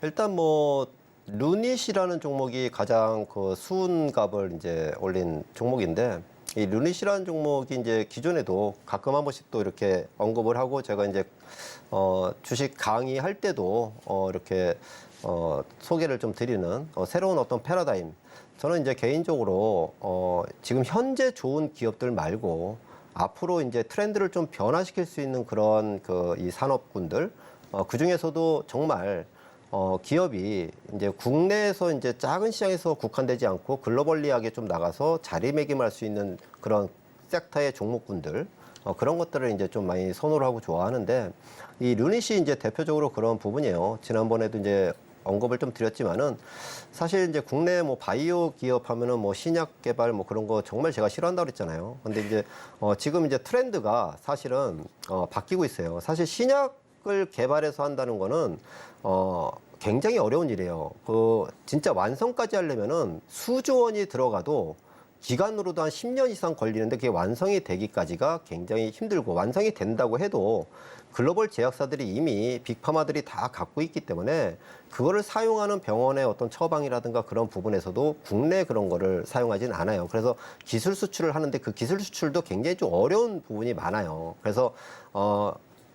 일단 뭐 루닛이라는 종목이 가장 그 수은값을 이제 올린 종목인데 이 루닛이라는 종목이 이제 기존에도 가끔 한 번씩 또 이렇게 언급을 하고 제가 이제 주식 강의할 때도 이렇게 소개를 좀 드리는 새로운 어떤 패러다임. 저는 이제 개인적으로 지금 현재 좋은 기업들 말고 앞으로 이제 트렌드를 좀 변화시킬 수 있는 그런 이 산업군들 그 중에서도 정말 기업이 이제 국내에서 이제 작은 시장에서 국한되지 않고 글로벌리하게 좀 나가서 자리매김할 수 있는 그런 섹터의 종목군들 그런 것들을 이제 좀 많이 선호를 하고 좋아하는데 이 르닛이 이제 대표적으로 그런 부분이에요. 지난번에도 이제 언급을 좀 드렸지만은 사실 이제 국내 뭐 바이오 기업 하면은 뭐 신약 개발 뭐 그런 거 정말 제가 싫어한다고 그랬잖아요. 근데 이제 지금 이제 트렌드가 사실은 바뀌고 있어요. 사실 신약을 개발해서 한다는 거는 굉장히 어려운 일이에요. 그 진짜 완성까지 하려면은 수조 원이 들어가도 기간으로도 한 10년 이상 걸리는데 그게 완성이 되기까지가 굉장히 힘들고 완성이 된다고 해도 글로벌 제약사들이 이미 빅파마들이 다 갖고 있기 때문에 그거를 사용하는 병원의 어떤 처방이라든가 그런 부분에서도 국내 그런 거를 사용하진 않아요. 그래서 기술 수출을 하는데 그 기술 수출도 굉장히 좀 어려운 부분이 많아요. 그래서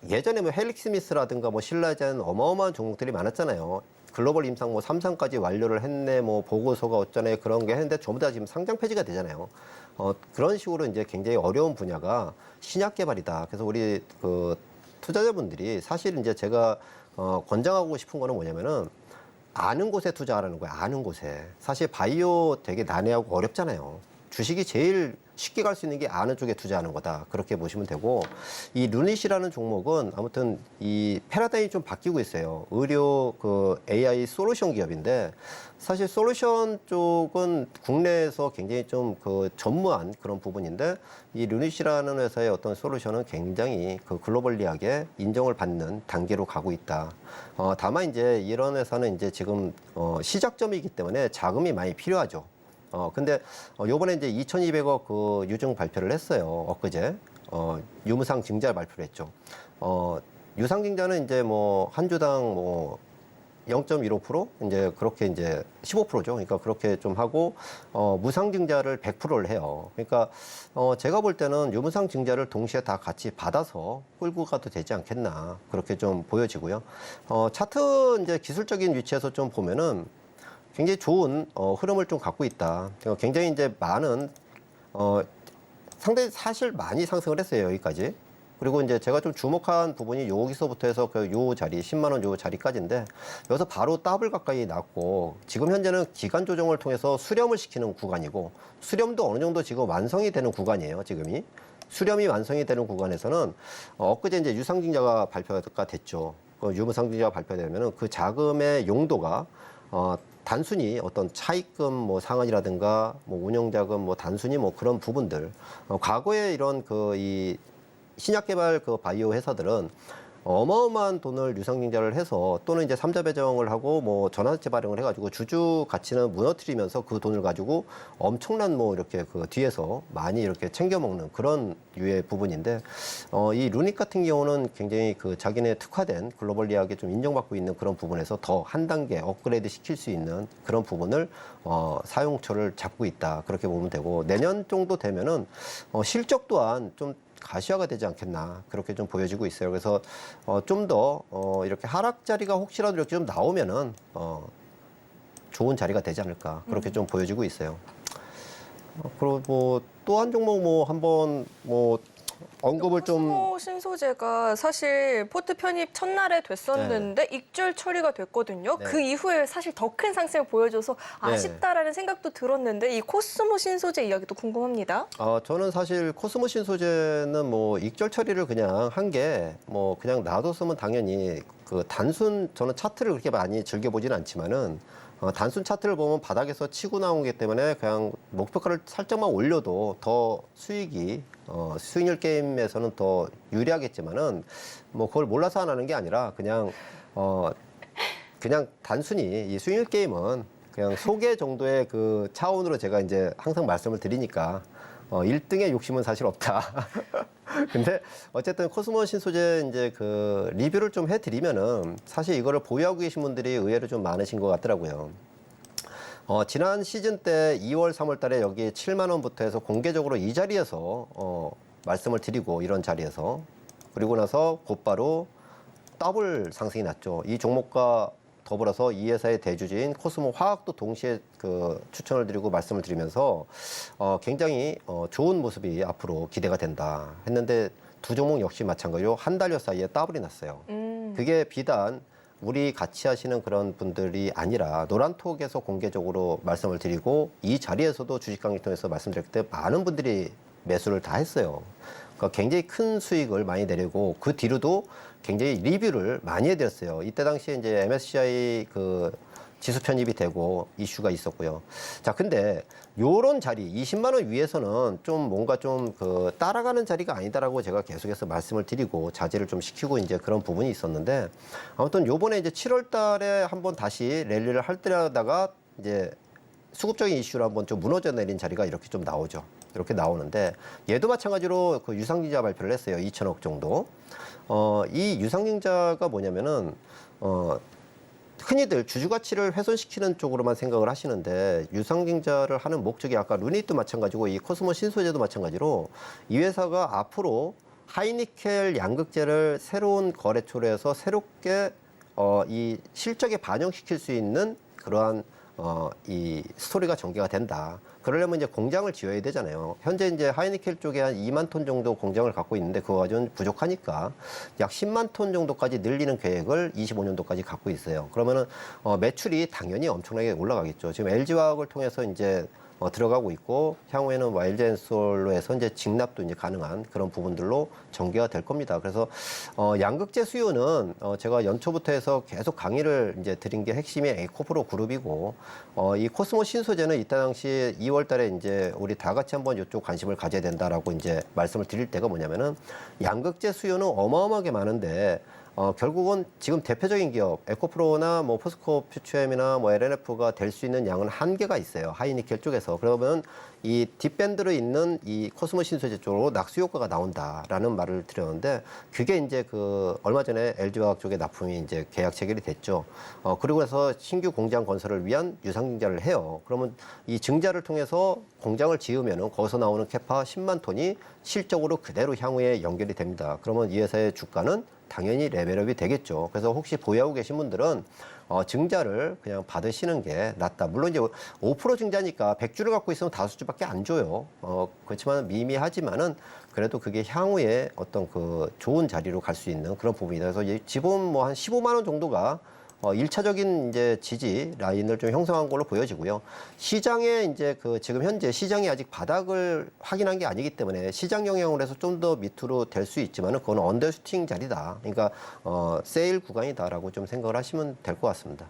예전에 뭐 헬릭스미스라든가 뭐 신라젠 어마어마한 종목들이 많았잖아요. 글로벌 임상 뭐 3상까지 완료를 했네, 뭐 보고서가 어쩌네 그런 게 했는데 전부 다 지금 상장 폐지가 되잖아요. 그런 식으로 이제 굉장히 어려운 분야가 신약 개발이다. 그래서 우리 그 투자자분들이 사실 이제 제가 권장하고 싶은 거는 뭐냐면은 아는 곳에 투자하라는 거예요. 아는 곳에. 사실 바이오 되게 난해하고 어렵잖아요. 주식이 제일 쉽게 갈 수 있는 게 아는 쪽에 투자하는 거다. 그렇게 보시면 되고 이 르닛이라는 종목은 아무튼 이 패러다임이 좀 바뀌고 있어요. 의료 그 AI 솔루션 기업인데 사실 솔루션 쪽은 국내에서 굉장히 좀 그 전무한 그런 부분인데 이 르닛이라는 회사의 어떤 솔루션은 굉장히 그 글로벌리하게 인정을 받는 단계로 가고 있다. 다만 이제 이런 회사는 이제 지금 시작점이기 때문에 자금이 많이 필요하죠. 근데 요번에 이제 2,200억 그 유증 발표를 했어요. 엊그제. 유무상 증자 발표를 했죠. 유상 증자는 이제 뭐 한 주당 뭐 0.15% 이제 그렇게 이제 15%죠. 그러니까 그렇게 좀 하고 무상 증자를 100%를 해요. 그러니까 제가 볼 때는 유무상 증자를 동시에 다 같이 받아서 끌고 가도 되지 않겠나 그렇게 좀 보여지고요. 차트 이제 기술적인 위치에서 좀 보면은 굉장히 좋은 흐름을 좀 갖고 있다. 굉장히 이제 많은 상당히 사실 많이 상승을 했어요 여기까지. 그리고 이제 제가 좀 주목한 부분이 여기서부터 해서 그 요 자리 10만 원 요 자리까지인데 여기서 바로 더블 가까이 났고 지금 현재는 기간 조정을 통해서 수렴을 시키는 구간이고 수렴도 어느 정도 지금 완성이 되는 구간이에요 지금이. 수렴이 완성이 되는 구간에서는 엊그제 이제 유상증자가 발표가 됐죠. 그 유무상증자가 발표되면은 그 자금의 용도가 단순히 어떤 차입금 뭐 상환이라든가 뭐 운영자금 뭐 단순히 뭐 그런 부분들 과거에 이런 그 이 신약 개발 그 바이오 회사들은 어마어마한 돈을 유상증자를 해서 또는 이제 삼자 배정을 하고 뭐 전환사채 발행을 해가지고 주주 가치는 무너뜨리면서 그 돈을 가지고 엄청난 뭐 이렇게 그 뒤에서 많이 이렇게 챙겨 먹는 그런 유의 부분인데 이 르닛 같은 경우는 굉장히 그 자기네 특화된 글로벌리하게 좀 인정받고 있는 그런 부분에서 더 한 단계 업그레이드 시킬 수 있는 그런 부분을 사용처를 잡고 있다 그렇게 보면 되고 내년 정도 되면은 실적 또한 좀 가시화가 되지 않겠나 그렇게 좀 보여지고 있어요. 그래서 좀 더 이렇게 하락 자리가 혹시라도 이렇게 좀 나오면은 좋은 자리가 되지 않을까 그렇게 좀 보여지고 있어요. 그리고 뭐 또 한 종목 뭐 한번 뭐 언급을 좀 코스모 신소재가 사실 포트 편입 첫날에 됐었는데 익절 처리가 됐거든요. 네. 그 이후에 사실 더 큰 상승을 보여줘서 네. 아쉽다라는 생각도 들었는데 이 코스모 신소재 이야기도 궁금합니다. 저는 사실 코스모 신소재는 뭐 익절 처리를 그냥 한 게 뭐 그냥 놔뒀으면 당연히 그 단순 저는 차트를 그렇게 많이 즐겨보지는 않지만은 단순 차트를 보면 바닥에서 치고 나온 게 때문에 그냥 목표가를 살짝만 올려도 더 수익이 수익률 게임에서는 더 유리하겠지만은 뭐 그걸 몰라서 안 하는 게 아니라 그냥 단순히 이 수익률 게임은 그냥 소개 정도의 그 차원으로 제가 이제 항상 말씀을 드리니까 1등의 욕심은 사실 없다. 근데 어쨌든 코스모 신소재 이제 그 리뷰를 좀 해드리면은 사실 이거를 보유하고 계신 분들이 의외로 좀 많으신 것 같더라고요. 지난 시즌 때 2월, 3월 달에 여기 7만 원부터 해서 공개적으로 이 자리에서 말씀을 드리고 이런 자리에서 그리고 나서 곧바로 더블 상승이 났죠. 이 종목과 더불어서 이 회사의 대주주인 코스모 화학도 동시에 그 추천을 드리고 말씀을 드리면서 굉장히 좋은 모습이 앞으로 기대가 된다 했는데 두 종목 역시 마찬가지로 한 달여 사이에 더블이 났어요. 그게 비단 우리 같이 하시는 그런 분들이 아니라 노란톡에서 공개적으로 말씀을 드리고 이 자리에서도 주식 강의 통해서 말씀드렸기 때문에 많은 분들이 매수를 다 했어요. 그러니까 굉장히 큰 수익을 많이 내리고 그 뒤로도 굉장히 리뷰를 많이 해드렸어요. 이때 당시에 이제 MSCI 그 지수 편입이 되고 이슈가 있었고요. 자, 근데 요런 자리 20만 원 위에서는 좀 뭔가 좀 그 따라가는 자리가 아니다라고 제가 계속해서 말씀을 드리고 자제를 좀 시키고 이제 그런 부분이 있었는데 아무튼 요번에 이제 7월 달에 한번 다시 랠리를 할 때다가 이제 수급적인 이슈로 한번 좀 무너져 내린 자리가 이렇게 좀 나오죠. 이렇게 나오는데 얘도 마찬가지로 그 유상증자 발표를 했어요. 2천억 정도. 이 유상증자가 뭐냐면은 흔히들 주주가치를 훼손시키는 쪽으로만 생각을 하시는데 유상증자를 하는 목적이 아까 루닛도 마찬가지고 이 코스모 신소재도 마찬가지로 이 회사가 앞으로 하이니켈 양극재를 새로운 거래처로 해서 새롭게 이 실적에 반영시킬 수 있는 그러한 이 스토리가 전개가 된다. 그러려면 이제 공장을 지어야 되잖아요. 현재 이제 하이니켈 쪽에 한 2만 톤 정도 공장을 갖고 있는데 그거 가지고는 부족하니까 약 10만 톤 정도까지 늘리는 계획을 25년도까지 갖고 있어요. 그러면은 매출이 당연히 엄청나게 올라가겠죠. 지금 LG화학을 통해서 이제 들어가고 있고 향후에는 뭐 LG엔솔로 해서 이제 직납도 이제 가능한 그런 부분들로 전개가 될 겁니다. 그래서 양극재 수요는 제가 연초부터 해서 계속 강의를 이제 드린 게 핵심이 에코프로 그룹이고 이 코스모 신소재는 이때 당시 2월 달에 이제 우리 다 같이 한번 이쪽 관심을 가져야 된다라고 이제 말씀을 드릴 때가 뭐냐면은 양극재 수요는 어마어마하게 많은데 결국은 지금 대표적인 기업 에코프로나 뭐 포스코 퓨처엠이나 뭐 LNF가 될 수 있는 양은 한계가 있어요. 하이니켈 쪽에서. 그러면 이 뒷밴드로 있는 이 코스모 신소재 쪽으로 낙수 효과가 나온다라는 말을 드렸는데 그게 이제 그 얼마 전에 LG화학 쪽에 납품이 이제 계약 체결이 됐죠. 그리고 해서 신규 공장 건설을 위한 유상증자를 해요. 그러면 이 증자를 통해서 공장을 지으면은 거기서 나오는 캐파 10만 톤이 실적으로 그대로 향후에 연결이 됩니다. 그러면 이 회사의 주가는 당연히 레벨업이 되겠죠. 그래서 혹시 보유하고 계신 분들은 증자를 그냥 받으시는 게 낫다. 물론 이제 5% 증자니까 100주를 갖고 있으면 5주밖에 안 줘요. 그렇지만 미미하지만은 그래도 그게 향후에 어떤 그 좋은 자리로 갈 수 있는 그런 부분이다. 그래서 지분 뭐 한 15만 원 정도가 1차적인 이제 지지 라인을 좀 형성한 걸로 보여지고요. 시장에 이제 그 지금 현재 시장이 아직 바닥을 확인한 게 아니기 때문에 시장 영향을 해서 좀 더 밑으로 될 수 있지만은 그건 언더슈팅 자리다. 그러니까 세일 구간이다라고 좀 생각을 하시면 될 것 같습니다.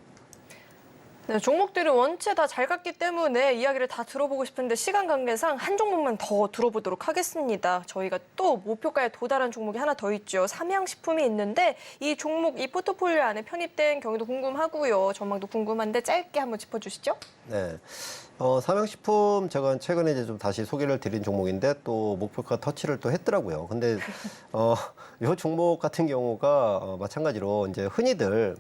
네, 종목들을 원체 다 잘 갔기 때문에 이야기를 다 들어보고 싶은데 시간 관계상 한 종목만 더 들어보도록 하겠습니다. 저희가 또 목표가에 도달한 종목이 하나 더 있죠. 삼양식품이 있는데 이 종목, 이 포트폴리오 안에 편입된 경우도 궁금하고요. 전망도 궁금한데 짧게 한번 짚어주시죠. 네. 삼양식품 제가 최근에 이제 좀 다시 소개를 드린 종목인데 또 목표가 터치를 또 했더라고요. 근데 이 종목 같은 경우가 마찬가지로 이제 흔히들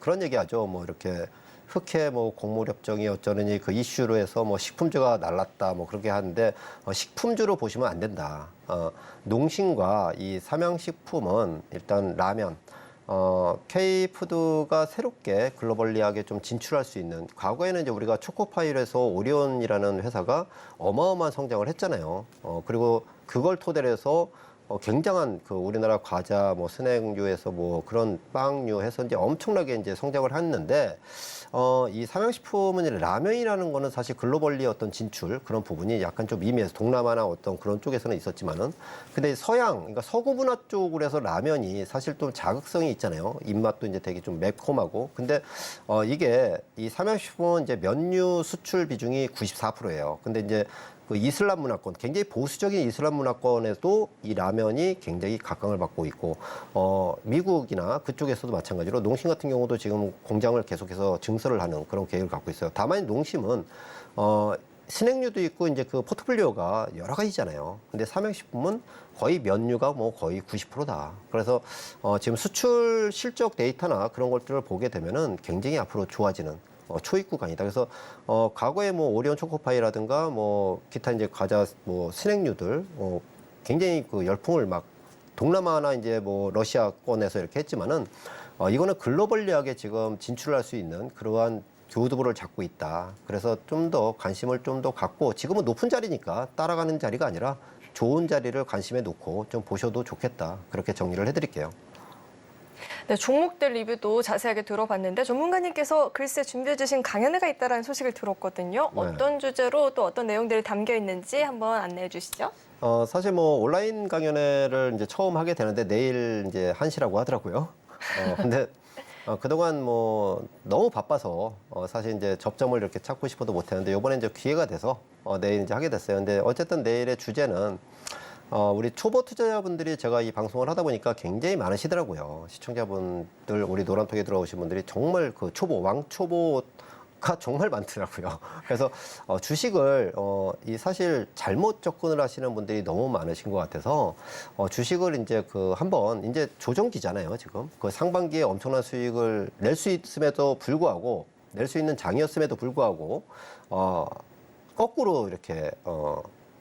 그런 얘기하죠. 뭐 이렇게 흑해 뭐 곡물협정이 어쩌느니 그 이슈로 해서 뭐 식품주가 날랐다 뭐 그렇게 하는데 식품주로 보시면 안 된다. 농심과 이 삼양식품은 일단 라면, K푸드가 새롭게 글로벌리하게 좀 진출할 수 있는 과거에는 이제 우리가 초코파이에서 오리온이라는 회사가 어마어마한 성장을 했잖아요. 그리고 그걸 토대로 해서 굉장한 그 우리나라 과자, 뭐 스낵류에서 뭐 그런 빵류 해서 이제 엄청나게 이제 성장을 했는데 이 삼양식품은 라면이라는 거는 사실 글로벌리 어떤 진출 그런 부분이 약간 좀 미미해서 동남아나 어떤 그런 쪽에서는 있었지만은 근데 서양, 그러니까 서구 문화 쪽으로 해서 라면이 사실 좀 자극성이 있잖아요. 입맛도 이제 되게 좀 매콤하고. 근데 이게 이 삼양식품은 이제 면류 수출 비중이 94%예요. 근데 이제 그 이슬람 문화권, 굉장히 보수적인 이슬람 문화권에도 이 라면이 굉장히 각광을 받고 있고, 미국이나 그쪽에서도 마찬가지로 농심 같은 경우도 지금 공장을 계속해서 증설을 하는 그런 계획을 갖고 있어요. 다만 농심은, 스낵류도 있고 이제 그 포트폴리오가 여러 가지잖아요. 근데 삼양식품은 거의 면류가 뭐 거의 90%다. 그래서 지금 수출 실적 데이터나 그런 것들을 보게 되면은 굉장히 앞으로 좋아지는 초입 구간이다. 그래서 과거에 뭐 오리온 초코파이라든가 뭐 기타 이제 과자 뭐 스낵류들 굉장히 그 열풍을 막 동남아나 이제 뭐 러시아권에서 이렇게 했지만은 이거는 글로벌리하게 지금 진출할 수 있는 그러한 교두보를 잡고 있다. 그래서 좀 더 관심을 좀 더 갖고 지금은 높은 자리니까 따라가는 자리가 아니라 좋은 자리를 관심에 놓고 좀 보셔도 좋겠다. 그렇게 정리를 해드릴게요. 네, 종목들 리뷰도 자세하게 들어봤는데 전문가님께서 글쎄 준비해 주신 강연회가 있다는 소식을 들었거든요. 네. 어떤 주제로 또 어떤 내용들이 담겨 있는지 한번 안내해 주시죠. 사실 뭐 온라인 강연회를 이제 처음 하게 되는데 내일 이제 1시라고 하더라고요. 근데 그동안 뭐 너무 바빠서 사실 이제 접점을 이렇게 찾고 싶어도 못했는데 이번에 이제 기회가 돼서 내일 이제 하게 됐어요. 근데 어쨌든 내일의 주제는 우리 초보 투자자분들이 제가 이 방송을 하다 보니까 굉장히 많으시더라고요. 시청자분들, 우리 노란톡에 들어오신 분들이 정말 그 초보, 왕초보가 정말 많더라고요. 그래서 주식을 이 사실 잘못 접근을 하시는 분들이 너무 많으신 것 같아서 주식을 이제 한번 이제 조정기잖아요, 지금. 그 상반기에 엄청난 수익을 낼 수 있음에도 불구하고 낼 수 있는 장이었음에도 불구하고 거꾸로 이렇게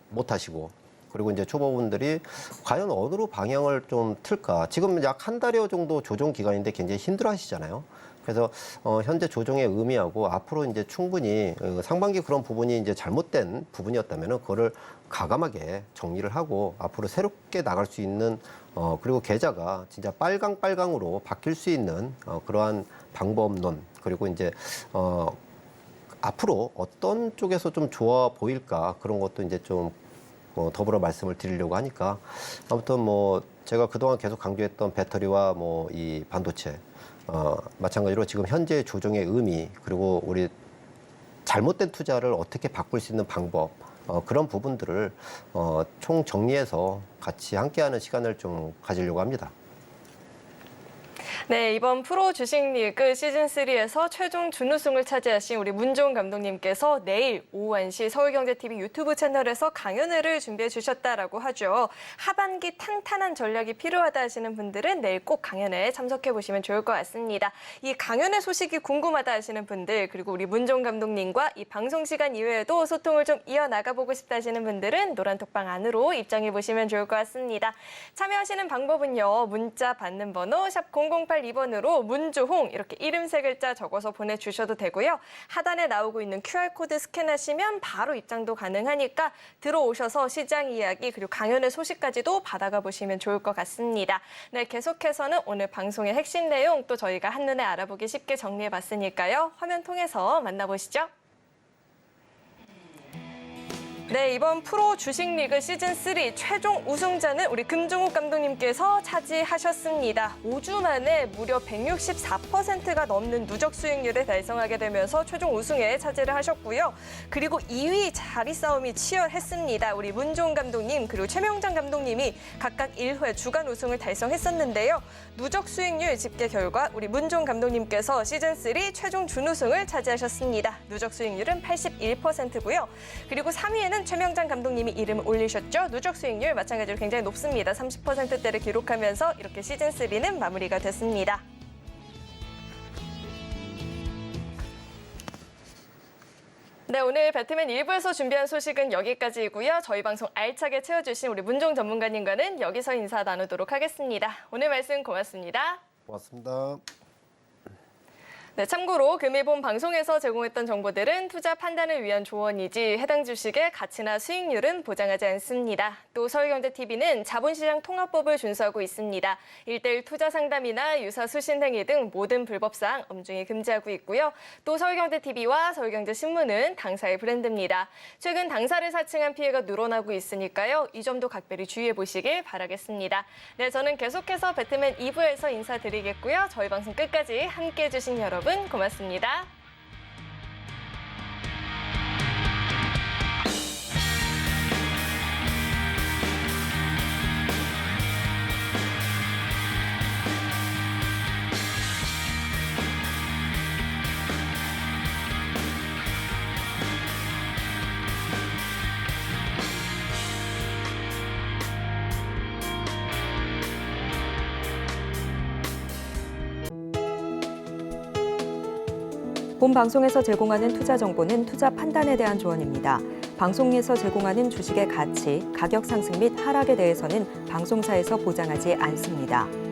못 하시고 그리고 이제 초보분들이 과연 어디로 방향을 좀 틀까? 지금 약 한 달여 정도 조정 기간인데 굉장히 힘들어 하시잖아요. 그래서 현재 조정의 의미하고 앞으로 이제 충분히 상반기 그런 부분이 이제 잘못된 부분이었다면은 그거를 가감하게 정리를 하고 앞으로 새롭게 나갈 수 있는 그리고 계좌가 진짜 빨강빨강으로 바뀔 수 있는 그러한 방법론 그리고 이제 앞으로 어떤 쪽에서 좀 좋아 보일까 그런 것도 이제 좀 더불어 말씀을 드리려고 하니까 아무튼 뭐 제가 그동안 계속 강조했던 배터리와 뭐 이 반도체 마찬가지로 지금 현재 조정의 의미 그리고 우리 잘못된 투자를 어떻게 바꿀 수 있는 방법 그런 부분들을 총 정리해서 같이 함께하는 시간을 좀 가지려고 합니다. 네, 이번 프로 주식리그 시즌3에서 최종 준우승을 차지하신 우리 문종 감독님께서 내일 오후 1시 서울경제TV 유튜브 채널에서 강연회를 준비해 주셨다라고 하죠. 하반기 탄탄한 전략이 필요하다 하시는 분들은 내일 꼭 강연회에 참석해 보시면 좋을 것 같습니다. 이 강연회 소식이 궁금하다 하시는 분들 그리고 우리 문종 감독님과 이 방송 시간 이외에도 소통을 좀 이어나가 보고 싶다 하시는 분들은 노란톡방 안으로 입장해 보시면 좋을 것 같습니다. 참여하시는 방법은요. 문자 받는 번호 샵 0082번으로 문주홍 이렇게 이름 3글자 적어서 보내주셔도 되고요. 하단에 나오고 있는 QR코드 스캔하시면 바로 입장도 가능하니까 들어오셔서 시장 이야기 그리고 강연의 소식까지도 받아가 보시면 좋을 것 같습니다. 네, 계속해서는 오늘 방송의 핵심 내용 또 저희가 한눈에 알아보기 쉽게 정리해봤으니까요. 화면 통해서 만나보시죠. 네, 이번 프로 주식리그 시즌3 최종 우승자는 우리 금종욱 감독님께서 차지하셨습니다. 5주 만에 무려 164%가 넘는 누적 수익률을 달성하게 되면서 최종 우승에 차지를 하셨고요. 그리고 2위 자리 싸움이 치열했습니다. 우리 문종 감독님 그리고 최명장 감독님이 각각 1회 주간 우승을 달성했었는데요. 누적 수익률 집계 결과 우리 문종 감독님께서 시즌3 최종 준우승을 차지하셨습니다. 누적 수익률은 81%고요. 그리고 3위에는 최명장 감독님이 이름을 올리셨죠. 누적 수익률 마찬가지로 굉장히 높습니다. 30%대를 기록하면서 이렇게 시즌3는 마무리가 됐습니다. 네, 오늘 배트맨 1부에서 준비한 소식은 여기까지이고요. 저희 방송 알차게 채워주신 우리 문종 전문가님과는 여기서 인사 나누도록 하겠습니다. 오늘 말씀 고맙습니다. 고맙습니다. 네, 참고로 금일본 방송에서 제공했던 정보들은 투자 판단을 위한 조언이지 해당 주식의 가치나 수익률은 보장하지 않습니다. 또 서울경제TV는 자본시장 통합법을 준수하고 있습니다. 1:1 투자 상담이나 유사 수신 행위 등 모든 불법사항 엄중히 금지하고 있고요. 또 서울경제TV와 서울경제신문은 당사의 브랜드입니다. 최근 당사를 사칭한 피해가 늘어나고 있으니까요. 이 점도 각별히 주의해 보시길 바라겠습니다. 네, 저는 계속해서 배트맨 2부에서 인사드리겠고요. 저희 방송 끝까지 함께해 주신 여러분 고맙습니다. 본 방송에서 제공하는 투자 정보는 투자 판단에 대한 조언입니다. 방송에서 제공하는 주식의 가치, 가격 상승 및 하락에 대해서는 방송사에서 보장하지 않습니다.